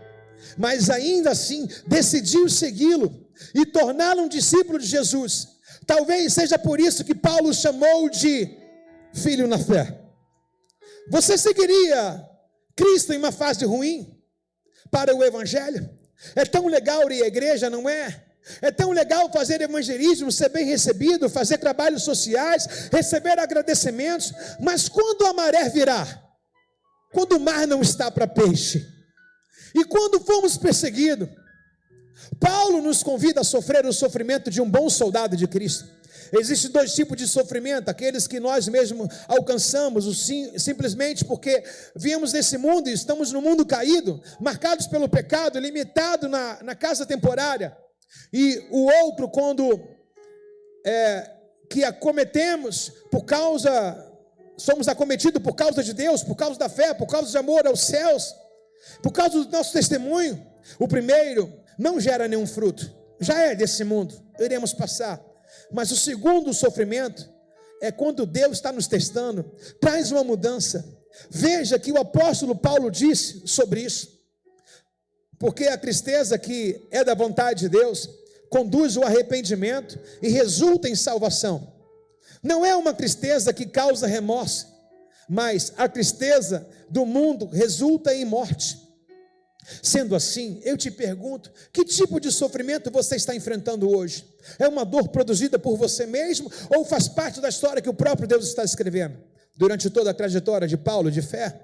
Speaker 1: mas ainda assim decidiu segui-lo e torná-lo um discípulo de Jesus. Talvez seja por isso que Paulo o chamou de filho na fé. Você seguiria Cristo em uma fase ruim para o evangelho? É tão legal ir à igreja, não é? É tão legal fazer evangelismo, ser bem recebido, fazer trabalhos sociais, receber agradecimentos, mas quando a maré virar, quando o mar não está para peixe, e quando fomos perseguidos, Paulo nos convida a sofrer o sofrimento de um bom soldado de Cristo. Existem dois tipos de sofrimento: aqueles que nós mesmos alcançamos, simplesmente porque viemos nesse mundo e estamos no mundo caído, marcados pelo pecado, limitado na casa temporária. E o outro, quando que acometemos somos acometidos por causa de Deus, por causa da fé, por causa de amor aos céus, por causa do nosso testemunho. O primeiro não gera nenhum fruto, já é desse mundo, iremos passar. Mas o segundo sofrimento é quando Deus está nos testando, traz uma mudança, Veja que o apóstolo Paulo disse sobre isso, porque a tristeza que é da vontade de Deus conduz ao arrependimento e resulta em salvação. Não é uma tristeza que causa remorso, mas a tristeza do mundo resulta em morte. Sendo assim, eu te pergunto, que tipo de sofrimento você está enfrentando hoje? É uma dor produzida por você mesmo ou faz parte da história que o próprio Deus está escrevendo? Durante toda a trajetória de Paulo de fé,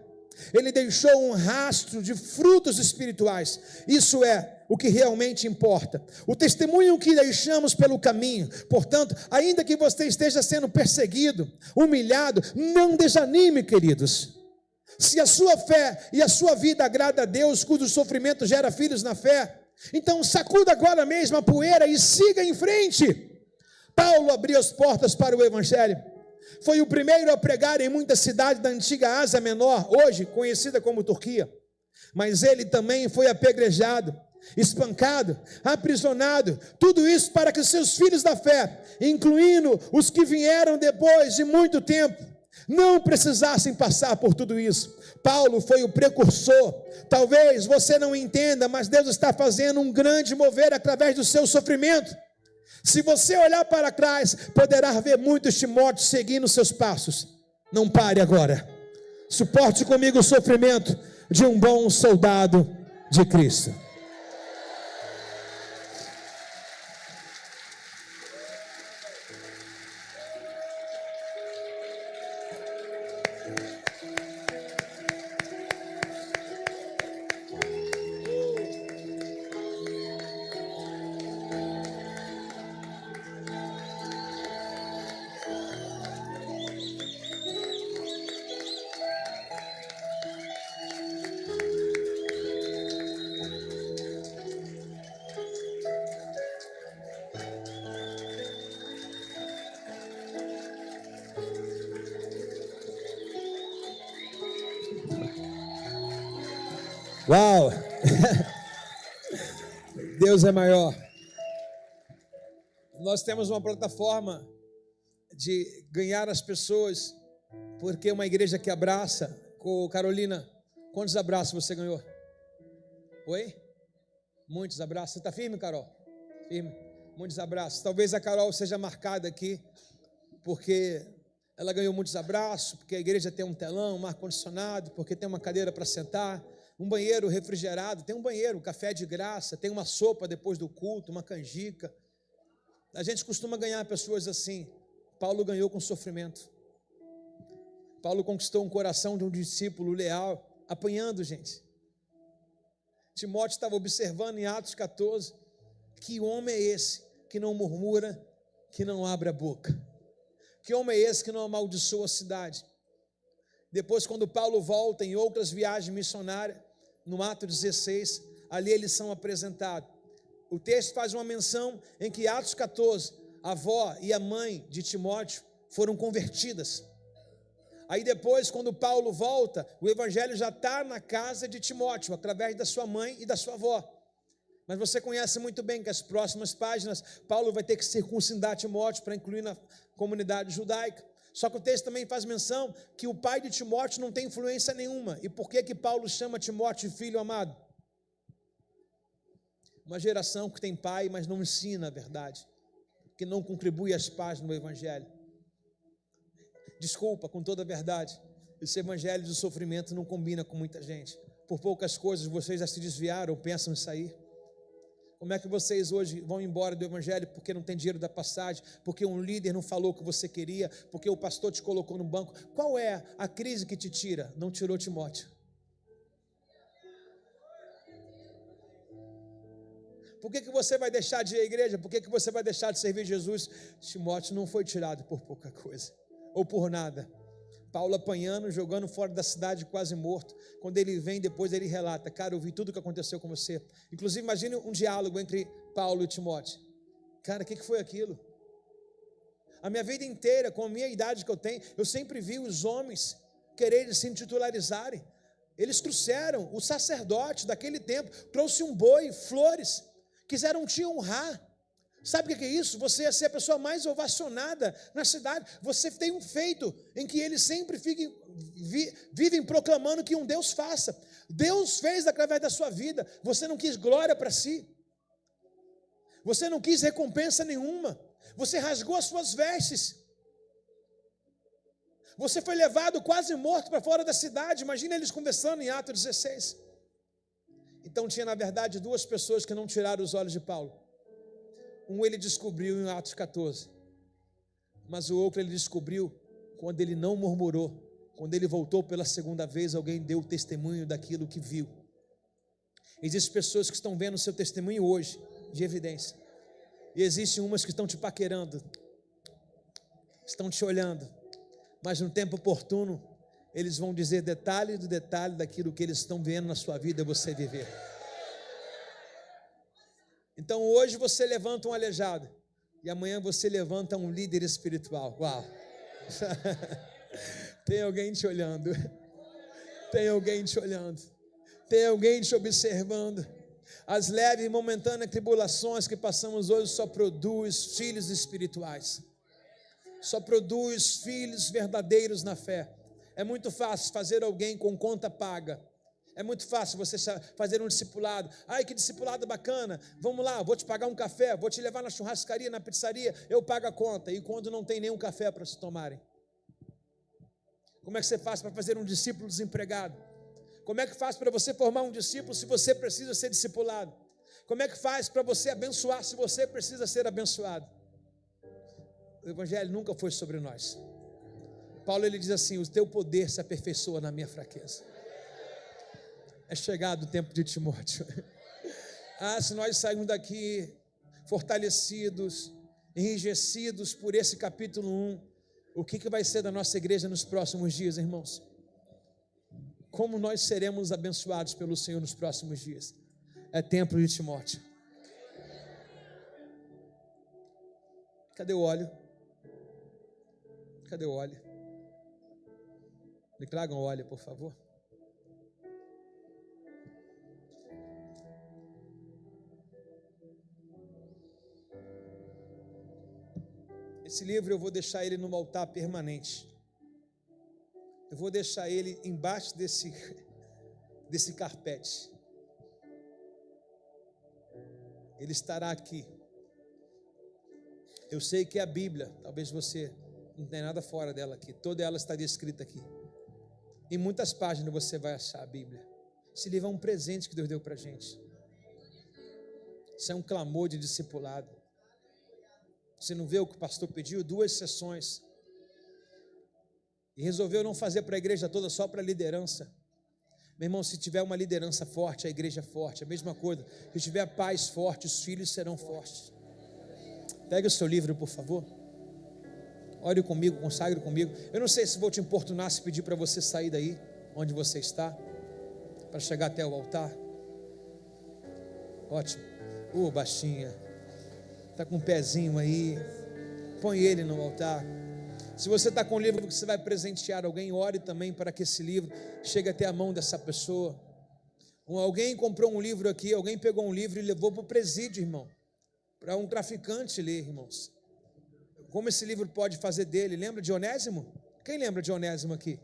Speaker 1: ele deixou um rastro de frutos espirituais. Isso é o que realmente importa. O testemunho que deixamos pelo caminho. Portanto, ainda que você esteja sendo perseguido, humilhado, não desanime, queridos. Se a sua fé e a sua vida agrada a Deus, cujo sofrimento gera filhos na fé, então sacuda agora mesmo a poeira e siga em frente. Paulo abriu as portas para o evangelho. Foi o primeiro a pregar em muitas cidades da antiga Ásia Menor, hoje conhecida como Turquia. Mas ele também foi apedrejado, espancado, aprisionado. Tudo isso para que seus filhos da fé, incluindo os que vieram depois de muito tempo, não precisassem passar por tudo isso. Paulo foi o precursor. Talvez você não entenda, mas Deus está fazendo um grande mover através do seu sofrimento. Se você olhar para trás, poderá ver muitos Timóteos seguindo seus passos. Não pare agora. Suporte comigo o sofrimento de um bom soldado de Cristo. Uau! Deus é maior. Nós temos uma plataforma de ganhar as pessoas, porque é uma igreja que abraça. Carolina, quantos abraços você ganhou? Oi? Muitos abraços. Você está firme, Carol? Firme. Muitos abraços. Talvez a Carol seja marcada aqui, porque ela ganhou muitos abraços, porque a igreja tem um telão, um ar-condicionado, porque tem uma cadeira para sentar, um banheiro refrigerado, tem um banheiro, café de graça, tem uma sopa depois do culto, uma canjica. A gente costuma ganhar pessoas assim. Paulo ganhou com sofrimento. Paulo conquistou um coração de um discípulo leal, apanhando gente. Timóteo estava observando em Atos 14, que homem é esse que não murmura, que não abre a boca? Que homem é esse que não amaldiçoa a cidade? Depois, quando Paulo volta em outras viagens missionárias, no Atos 16, ali eles são apresentados. O texto faz uma menção em que Atos 14, a avó e a mãe de Timóteo foram convertidas. Aí depois, quando Paulo volta, o evangelho já está na casa de Timóteo, através da sua mãe e da sua avó. Mas você conhece muito bem que as próximas páginas, Paulo vai ter que circuncidar Timóteo para incluir na comunidade judaica. Só que o texto também faz menção que o pai de Timóteo não tem influência nenhuma. E por que Paulo chama Timóteo de filho amado? Uma geração que tem pai, mas não ensina a verdade, que não contribui às páginas do evangelho. Desculpa, com toda a verdade, esse evangelho do sofrimento não combina com muita gente. Por poucas coisas vocês já se desviaram ou pensam em sair. Como é que vocês hoje vão embora do evangelho porque não tem dinheiro da passagem, porque um líder não falou o que você queria, porque o pastor te colocou no banco? Qual é a crise que te tira? Não tirou Timóteo. Por que você vai deixar de ir à igreja? Por que você vai deixar de servir Jesus? Timóteo não foi tirado por pouca coisa, ou por nada. Paulo apanhando, jogando fora da cidade, quase morto. Quando ele vem, depois ele relata: cara, eu vi tudo o que aconteceu com você. Inclusive, imagine um diálogo entre Paulo e Timóteo. Cara, o que foi aquilo? A minha vida inteira, com a minha idade que eu tenho, eu sempre vi os homens quererem se titularizarem. Eles trouxeram o sacerdote daquele tempo, trouxe um boi, flores, quiseram te honrar. Sabe o que é isso? Você ia ser a pessoa mais ovacionada na cidade. Você tem um feito em que eles sempre vivem proclamando que um Deus faça. Deus fez através da sua vida. Você não quis glória para si. Você não quis recompensa nenhuma. Você rasgou as suas vestes. Você foi levado quase morto para fora da cidade. Imagina eles conversando em Atos 16. Então tinha na verdade duas pessoas que não tiraram os olhos de Paulo. Um ele descobriu em Atos 14. Mas o outro ele descobriu quando ele não murmurou. Quando ele voltou pela segunda vez, alguém deu testemunho daquilo que viu. Existem pessoas que estão vendo o seu testemunho hoje, de evidência. E existem umas que estão te paquerando, estão te olhando. Mas no tempo oportuno, eles vão dizer detalhe do detalhe daquilo que eles estão vendo na sua vida você viver. Então hoje você levanta um aleijado, e amanhã você levanta um líder espiritual. Uau! Tem alguém te olhando. Tem alguém te olhando. Tem alguém te observando. As leves e momentâneas tribulações que passamos hoje só produz filhos espirituais. Só produz filhos verdadeiros na fé. É muito fácil fazer alguém com conta paga. É muito fácil você fazer um discipulado. Ai, que discipulado bacana. Vamos lá, vou te pagar um café, vou te levar na churrascaria, na pizzaria, eu pago a conta. E quando não tem nenhum café para se tomarem? Como é que você faz para fazer um discípulo desempregado? Como é que faz para você formar um discípulo se você precisa ser discipulado? Como é que faz para você abençoar se você precisa ser abençoado? O evangelho nunca foi sobre nós. Paulo ele diz assim: o teu poder se aperfeiçoa na minha fraqueza. É chegado o tempo de Timóteo. Se nós sairmos daqui fortalecidos, enrijecidos por esse capítulo 1, o que vai ser da nossa igreja nos próximos dias, irmãos? Como nós seremos abençoados pelo Senhor nos próximos dias? É tempo de Timóteo. Cadê o óleo? Cadê o óleo? Me tragam óleo, por favor. Esse livro eu vou deixar ele no altar permanente. Eu vou deixar ele embaixo desse carpete. Ele estará aqui. Eu sei que a Bíblia, talvez você não tenha nada fora dela aqui, toda ela estaria escrita aqui. Em muitas páginas você vai achar a Bíblia. Esse livro é um presente que Deus deu para a gente. Isso é um clamor de discipulado. Você não vê o que o pastor pediu? 2 sessões. E resolveu não fazer para a igreja toda, só para a liderança. Meu irmão, se tiver uma liderança forte, a igreja é forte. A mesma coisa. Se tiver pais fortes, os filhos serão fortes. Pega o seu livro, por favor. Ore comigo, consagre comigo. Eu não sei se vou te importunar, se pedir para você sair daí, onde você está, para chegar até o altar. Ótimo. Baixinha. Está com um pezinho aí. Põe ele no altar. Se você está com um livro que você vai presentear alguém, ore também para que esse livro chegue até a mão dessa pessoa. Alguém comprou um livro aqui, alguém pegou um livro e levou para o presídio, irmão, para um traficante ler, irmãos. Como esse livro pode fazer dele? Lembra de Onésimo? Quem lembra de Onésimo aqui?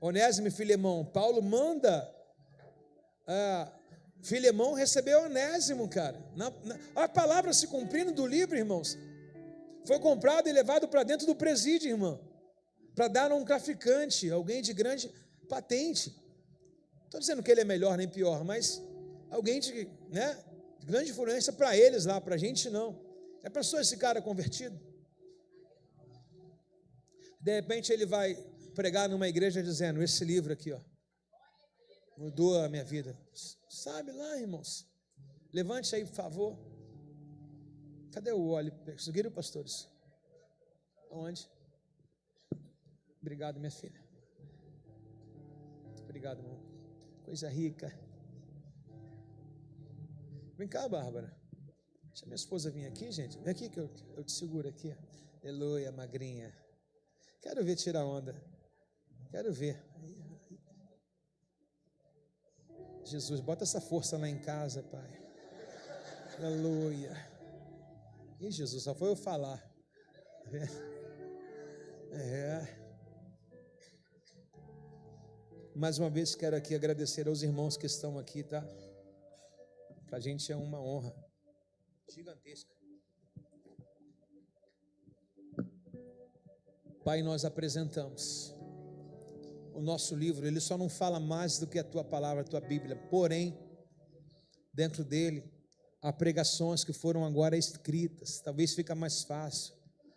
Speaker 1: Onésimo e Filemão. Paulo manda Filemão receber Onésimo, cara. A palavra se cumprindo do livro, irmãos. Foi comprado e levado para dentro do presídio, irmão, para dar a um traficante, alguém de grande patente. Não estou dizendo que ele é melhor nem pior, mas alguém de grande influência para eles lá, para a gente não. Já pensou esse cara convertido? De repente ele vai pregar numa igreja dizendo: esse livro aqui, mudou a minha vida. Sabe lá, irmãos? Levante aí, por favor. Cadê o óleo? Conseguiram, pastores? Onde? Obrigado, minha filha. Obrigado, irmão. Coisa rica. Vem cá, Bárbara. Deixa minha esposa vir aqui, gente. Vem aqui que eu te seguro aqui. Aleluia, magrinha. Quero ver tirar onda. Quero ver. Jesus, bota essa força lá em casa, Pai. Aleluia. Ih, Jesus, só foi eu falar. Mais uma vez quero aqui agradecer aos irmãos que estão aqui, tá? Para a gente é uma honra gigantesca. Pai, nós apresentamos o nosso livro. Ele só não fala mais do que a tua palavra, a tua Bíblia. Porém, dentro dele, há pregações que foram agora escritas. Talvez fica mais fácil.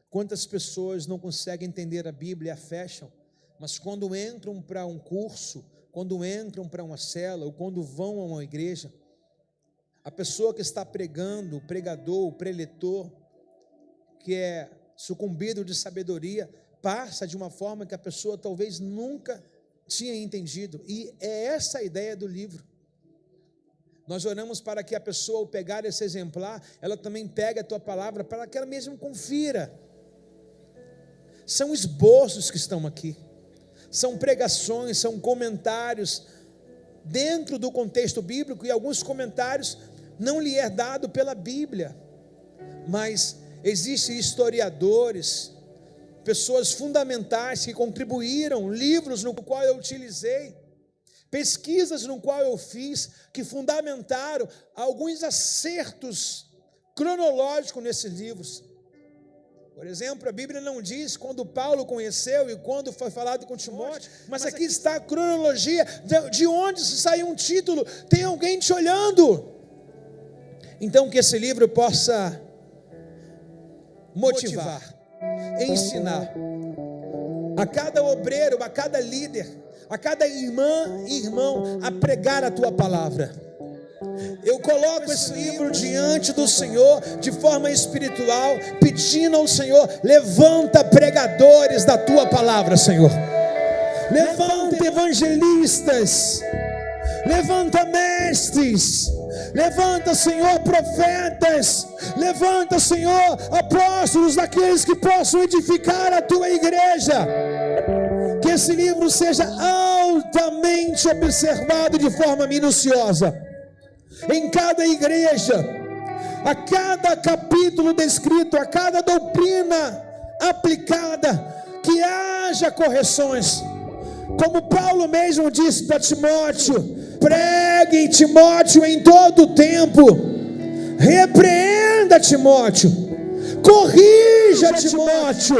Speaker 1: Quantas pessoas não conseguem entender a Bíblia e a fecham, mas quando entram para um curso, quando entram para uma cela, ou quando vão a uma igreja, a pessoa que está pregando, o pregador, o preletor, que é sucumbido de sabedoria, passa de uma forma que a pessoa talvez nunca tinha entendido. E é essa a ideia do livro. Nós oramos para que a pessoa, ao pegar esse exemplar, ela também pegue a tua palavra, para que ela mesmo confira. São esboços que estão aqui, são pregações, são comentários dentro do contexto bíblico, e alguns comentários não lhe é dado pela Bíblia, mas existem historiadores, pessoas fundamentais que contribuíram, livros no qual eu utilizei, pesquisas no qual eu fiz, que fundamentaram alguns acertos cronológicos nesses livros. Por exemplo, a Bíblia não diz quando Paulo conheceu e quando foi falado com Timóteo, mas aqui está a cronologia de onde se saiu um título, tem alguém te olhando. Então que esse livro possa motivar, ensinar a cada obreiro, a cada líder, a cada irmã e irmão a pregar a tua palavra. Eu coloco esse livro diante do Senhor de forma espiritual, pedindo ao Senhor: levanta pregadores da tua palavra, Senhor. Levanta evangelistas, levanta mestres, levanta, Senhor, profetas, levanta, Senhor, apóstolos, daqueles que possam edificar a tua igreja. Que esse livro seja altamente observado de forma minuciosa em cada igreja, a cada capítulo descrito, a cada doutrina aplicada, que haja correções. Como Paulo mesmo disse para Timóteo: pregue, Timóteo, em todo o tempo, repreenda Timóteo, corrija Timóteo,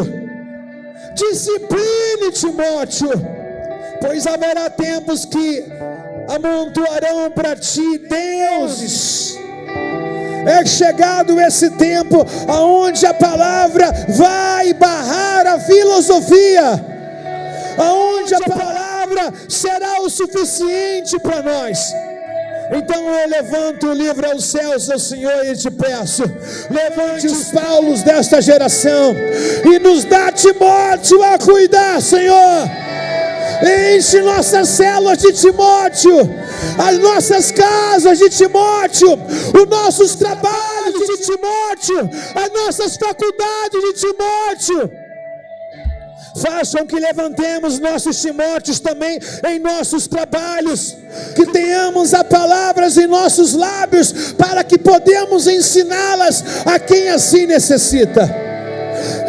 Speaker 1: discipline Timóteo, pois haverá tempos que amontoarão para ti deuses. É chegado esse tempo aonde a palavra vai barrar a filosofia, aonde a palavra será o suficiente para nós. Então eu levanto o livro aos céus, ao Senhor, e te peço: levante os Paulos desta geração e nos dá Timóteo a cuidar, Senhor. Enche nossas células de Timóteo, as nossas casas de Timóteo, os nossos trabalhos de Timóteo, as nossas faculdades de Timóteo. Façam que levantemos nossos Timóteos também em nossos trabalhos, que tenhamos a palavras em nossos lábios, para que podemos ensiná-las a quem assim necessita.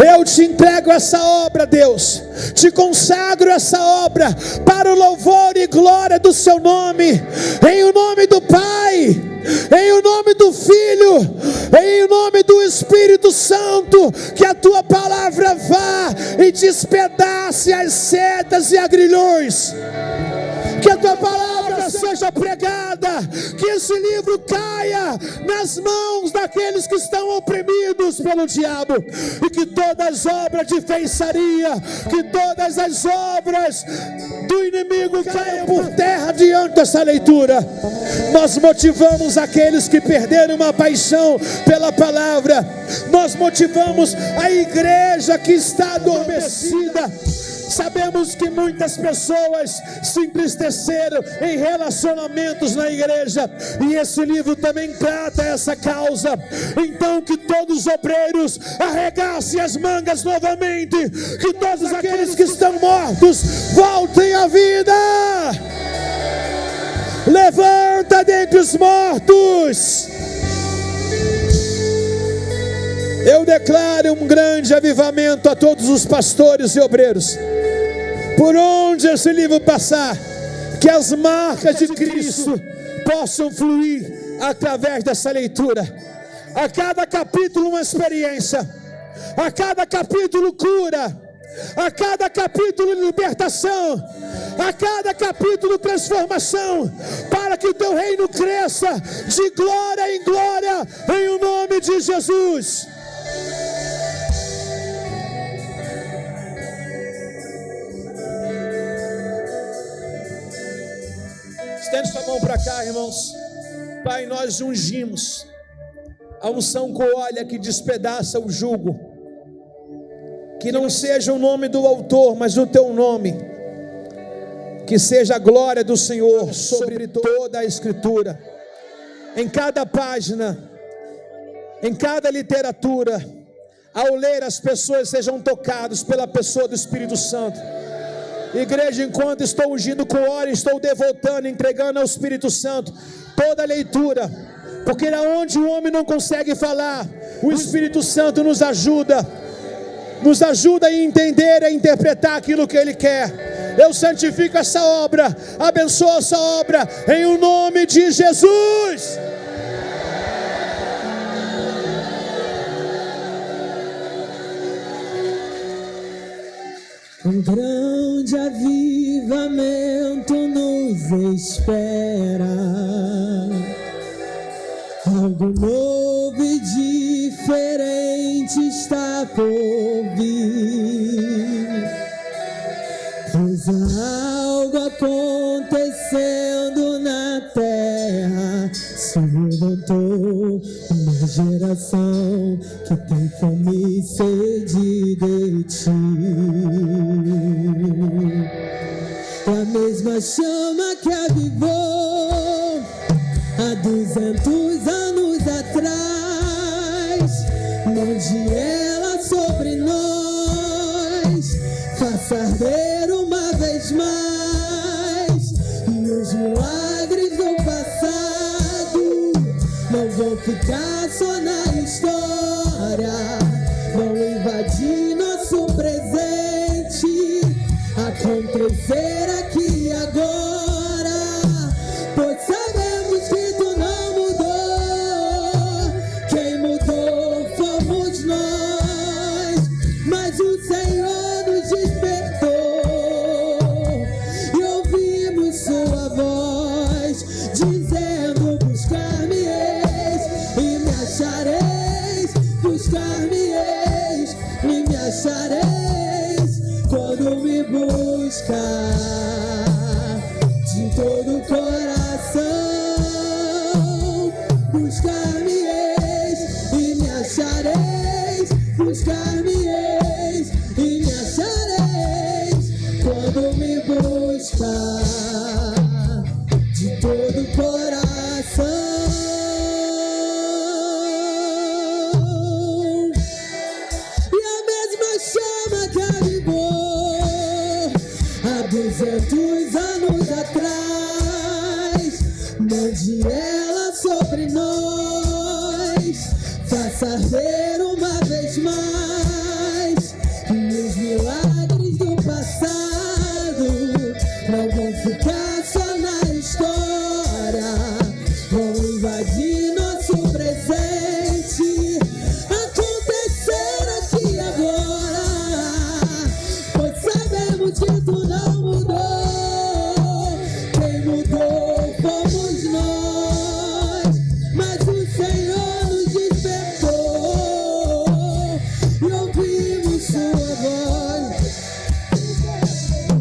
Speaker 1: Eu te entrego essa obra, Deus, te consagro essa obra para o louvor e glória do seu nome, em o nome do Pai, em o nome do Filho, em o nome do Espírito Santo. Que a tua palavra vá e despedace as setas e agrilhões, que a tua palavra seja pregada, que esse livro caia nas mãos daqueles que estão oprimidos pelo diabo, e que todas as obras de feitiçaria, que todas as obras do inimigo caiam por terra diante dessa leitura. Nós motivamos aqueles que perderam uma paixão pela palavra, nós motivamos a igreja que está adormecida. Sabemos que muitas pessoas se entristeceram em relacionamentos na igreja, e esse livro também trata essa causa. Então que todos os obreiros arregassem as mangas novamente, que todos aqueles que estão mortos voltem à vida. Levanta dentre os mortos. Eu declaro um grande avivamento a todos os pastores e obreiros. Por onde esse livro passar, Que as marcas de Cristo possam fluir através dessa leitura. A cada capítulo uma experiência, a cada capítulo cura, a cada capítulo libertação, a cada capítulo transformação, para que o teu reino cresça de glória em glória, em o nome de Jesus. Estende sua mão para cá, irmãos. Pai, nós ungimos a unção coalha que despedaça o jugo. Que não seja o nome do autor, mas o teu nome. Que seja a glória do Senhor sobre toda a Escritura. Em cada página, em cada literatura, ao ler, as pessoas sejam tocadas pela pessoa do Espírito Santo. Igreja, enquanto estou ungindo com óleo, estou devotando, entregando ao Espírito Santo toda a leitura, porque onde o homem não consegue falar, o Espírito Santo nos ajuda a entender, a interpretar aquilo que Ele quer. Eu santifico essa obra, abençoo essa obra, em o nome de Jesus.
Speaker 2: Um grande avivamento nos espera, algo novo e diferente está por vir, pois há algo acontecendo na terra. Se levantou uma geração que tem fome e sede de ti. A mesma chama que avivou há 200 anos atrás, onde ela sobre nós faça arder uma vez mais, e os milagres do passado não vão ficar só na história, vão invadir nosso presente, acontecer aqui e agora, pois sabemos que tu não mudou, quem mudou fomos nós, mas o Senhor nos despertou e ouvimos sua voz dizendo: buscar-me-eis e me achareis, buscar-me-eis e me achareis, quando me buscar de todo o coração. Buscar-me-eis e me achareis, buscar-me-eis e me achareis, quando me buscar de todo o coração. E a mesma chama que avivou há 200 anos atrás, mande ela sobre nós, faça arder uma vez mais, e os milagres do passado não vão ficar só na história, vão invadir nosso presente, acontecer aqui agora, pois sabemos que tu não mudou, quem mudou fomos nós, mas o Senhor nos despertou e ouvimos sua voz.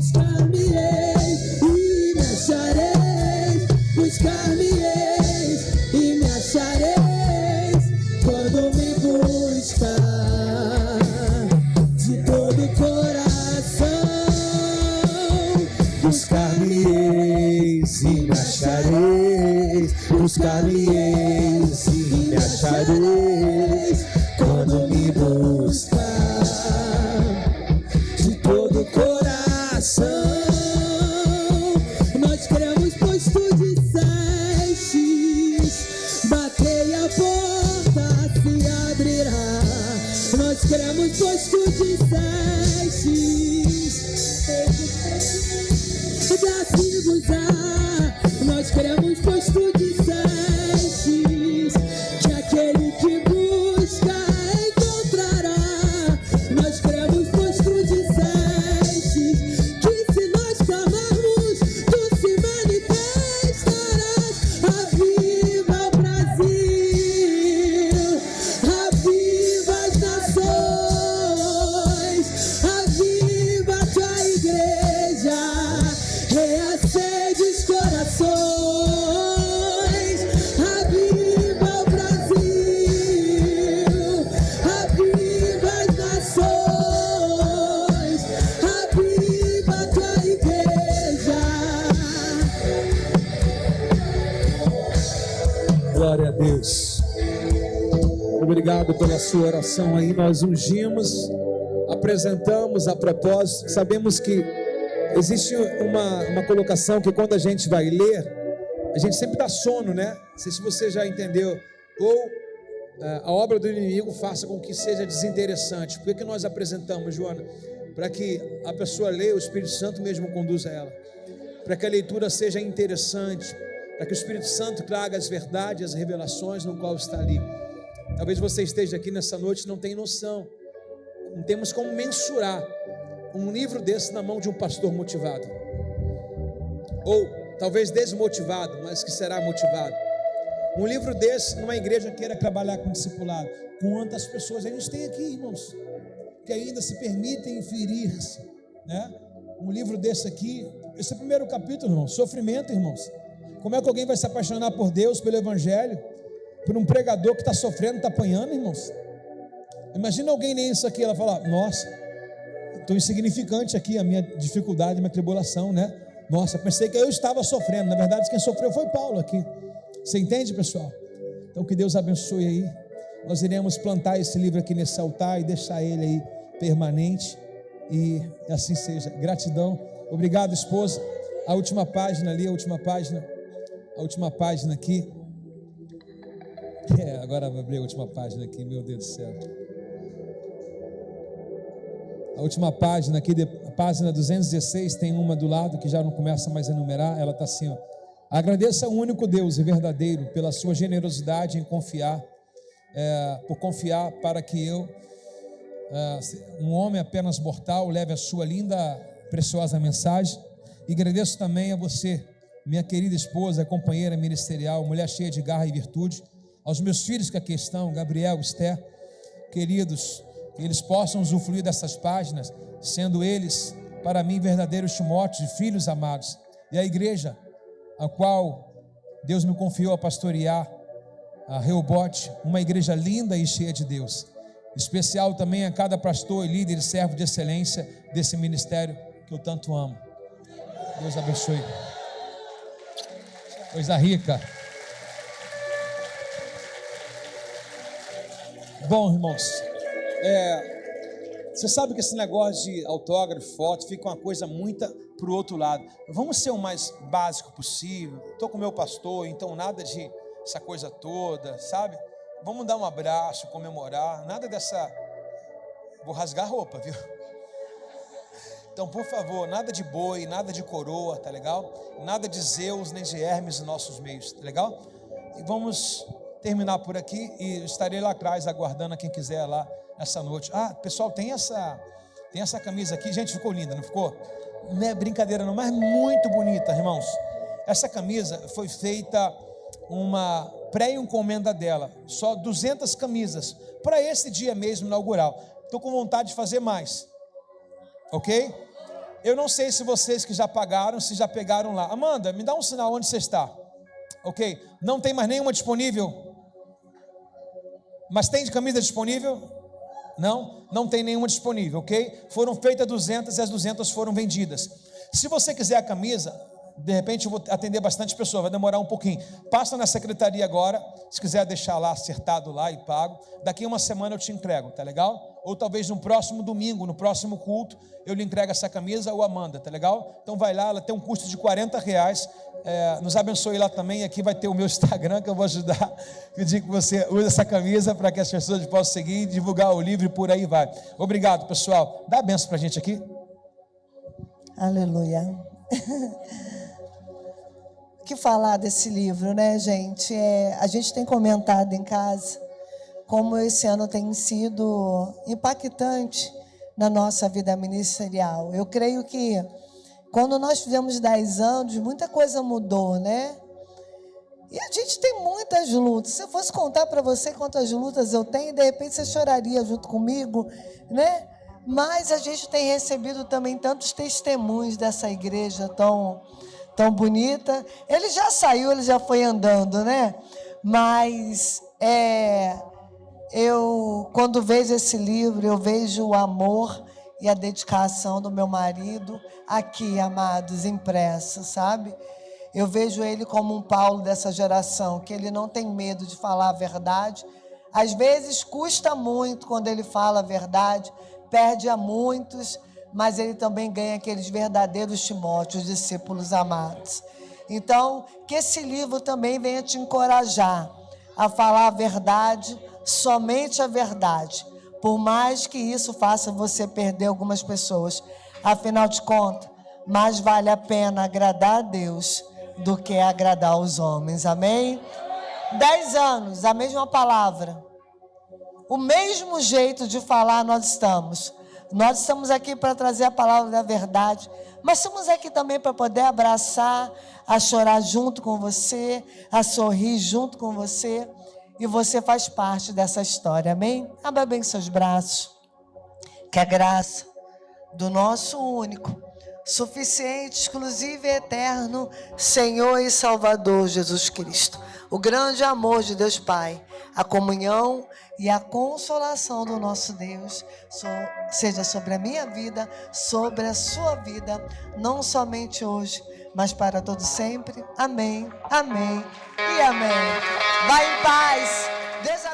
Speaker 2: Buscar-me-eis e me achareis, buscar-me-eis e me achareis, quando me buscar de todo o coração.
Speaker 3: Buscar-me-eis e me achareis, buscar-me-eis e me achareis, quando me buscar
Speaker 2: De todo o coração, nós cremos, pois tu dissestes: batei a porta, se abrirá. Nós cremos, pois tu dissestes: dá-se-vos-á.
Speaker 3: obrigado pela sua oração aí. Nós ungimos, apresentamos a propósito. Sabemos que existe uma colocação que quando a gente vai ler, a gente sempre dá sono, né? Não sei se você já entendeu. Ou a obra do inimigo faça com que seja desinteressante. Por que nós apresentamos, Joana? Para que a pessoa leia, o Espírito Santo mesmo conduza ela. Para que a leitura seja interessante. Para que o Espírito Santo traga as verdades, as revelações no qual está ali. Talvez você esteja aqui nessa noite e não tenha noção. Não temos como mensurar um livro desse na mão de um pastor motivado. Ou talvez desmotivado, mas que será motivado. Um livro desse numa igreja queira trabalhar com discipulado. Quantas pessoas a gente tem aqui, irmãos, que ainda se permitem ferir-se, né? Um livro desse aqui, esse é o primeiro capítulo, irmão, sofrimento, irmãos. Como é que alguém vai se apaixonar por Deus, pelo Evangelho, por um pregador que está sofrendo, está apanhando, irmãos? Imagina alguém nem isso aqui, ela falar, nossa, estou insignificante aqui, a minha dificuldade, a minha tribulação, né? Nossa, pensei que eu estava sofrendo. Na verdade, quem sofreu foi Paulo aqui. Você entende, pessoal? Então, que Deus abençoe aí. Nós iremos plantar esse livro aqui nesse altar e deixar ele aí permanente. E assim seja. Gratidão. Obrigado, esposa. A última página ali, a última página aqui. Agora vou abrir a última página aqui, meu Deus do céu. A última página aqui, a página 216, tem uma do lado que já não começa mais a enumerar. Ela está assim, ó. Agradeça ao único Deus e verdadeiro pela sua generosidade em confiar, por confiar para que eu, um homem apenas mortal, leve a sua linda, preciosa mensagem. E agradeço também a você, minha querida esposa, companheira ministerial, mulher cheia de garra e virtude, aos meus filhos que aqui estão, Gabriel, Esther, queridos, que eles possam usufruir dessas páginas, sendo eles, para mim, verdadeiros Timóteos e filhos amados. E a igreja, a qual Deus me confiou a pastorear, a Rehobote, uma igreja linda e cheia de Deus. Especial também a cada pastor e líder e servo de excelência desse ministério que eu tanto amo. Deus abençoe. Coisa rica. Bom, irmãos, você sabe que esse negócio de autógrafo, foto, fica uma coisa muito para o outro lado. Vamos ser o mais básico possível. Estou com o meu pastor, então nada de essa coisa toda, sabe? Vamos dar um abraço, comemorar, nada dessa... Vou rasgar a roupa, viu? Então, por favor, nada de boi, nada de coroa, tá legal? Nada de Zeus, nem de Hermes em nossos meios, tá legal? E vamos terminar por aqui e estarei lá atrás aguardando a quem quiser lá essa noite. Ah, pessoal, tem essa camisa aqui, gente, ficou linda, não ficou? Não é brincadeira não, mas muito bonita, irmãos. Essa camisa foi feita uma pré-encomenda dela, só 200 camisas, para esse dia mesmo inaugural. Estou com vontade de fazer mais, ok? Eu não sei se vocês que já pagaram, se já pegaram lá. Amanda, me dá um sinal onde você está, ok? Não tem mais nenhuma disponível? Mas tem camisa disponível? Não tem nenhuma disponível, ok? Foram feitas 200 e as 200 foram vendidas. Se você quiser a camisa, de repente eu vou atender bastante pessoas, vai demorar um pouquinho. Passa na secretaria agora, se quiser deixar lá acertado lá e pago. Daqui uma semana eu te entrego, tá legal? Ou talvez no próximo domingo, no próximo culto, eu lhe entrego essa camisa ou Amanda, tá legal? Então vai lá, ela tem um custo de R$40. Nos abençoe lá também. Aqui vai ter o meu Instagram que eu vou ajudar. Pedir que você use essa camisa para que as pessoas possam seguir, divulgar o livro e por aí vai. Obrigado, pessoal. Dá a benção para a gente aqui.
Speaker 4: Aleluia. O que falar desse livro, né, gente? A gente tem comentado em casa como esse ano tem sido impactante na nossa vida ministerial. Eu creio que quando nós fizemos 10 anos, muita coisa mudou, né? E a gente tem muitas lutas. Se eu fosse contar para você quantas lutas eu tenho, de repente você choraria junto comigo, né? Mas a gente tem recebido também tantos testemunhos dessa igreja tão bonita. Ele já saiu, ele já foi andando, né? Mas quando vejo esse livro, eu vejo o amor e a dedicação do meu marido aqui, amados, impresso, sabe? Eu vejo ele como um Paulo dessa geração, que ele não tem medo de falar a verdade, Às vezes custa muito quando ele fala a verdade, perde a muitos, mas ele também ganha aqueles verdadeiros Timóteos, discípulos amados. Então, que esse livro também venha te encorajar a falar a verdade, somente a verdade, por mais que isso faça você perder algumas pessoas. Afinal de contas, mais vale a pena agradar a Deus do que agradar os homens. Amém? 10 anos, a mesma palavra. O mesmo jeito de falar nós estamos. Nós estamos aqui para trazer a palavra da verdade, mas estamos aqui também para poder abraçar, a chorar junto com você, a sorrir junto com você. E você faz parte dessa história, amém? Abra bem seus braços. Que a graça do nosso único, suficiente, exclusivo e eterno Senhor e Salvador Jesus Cristo, o grande amor de Deus Pai, a comunhão e a consolação do nosso Deus seja sobre a minha vida, sobre a sua vida, não somente hoje, mas para todo sempre. Amém, amém e amém. Vai em paz. Deus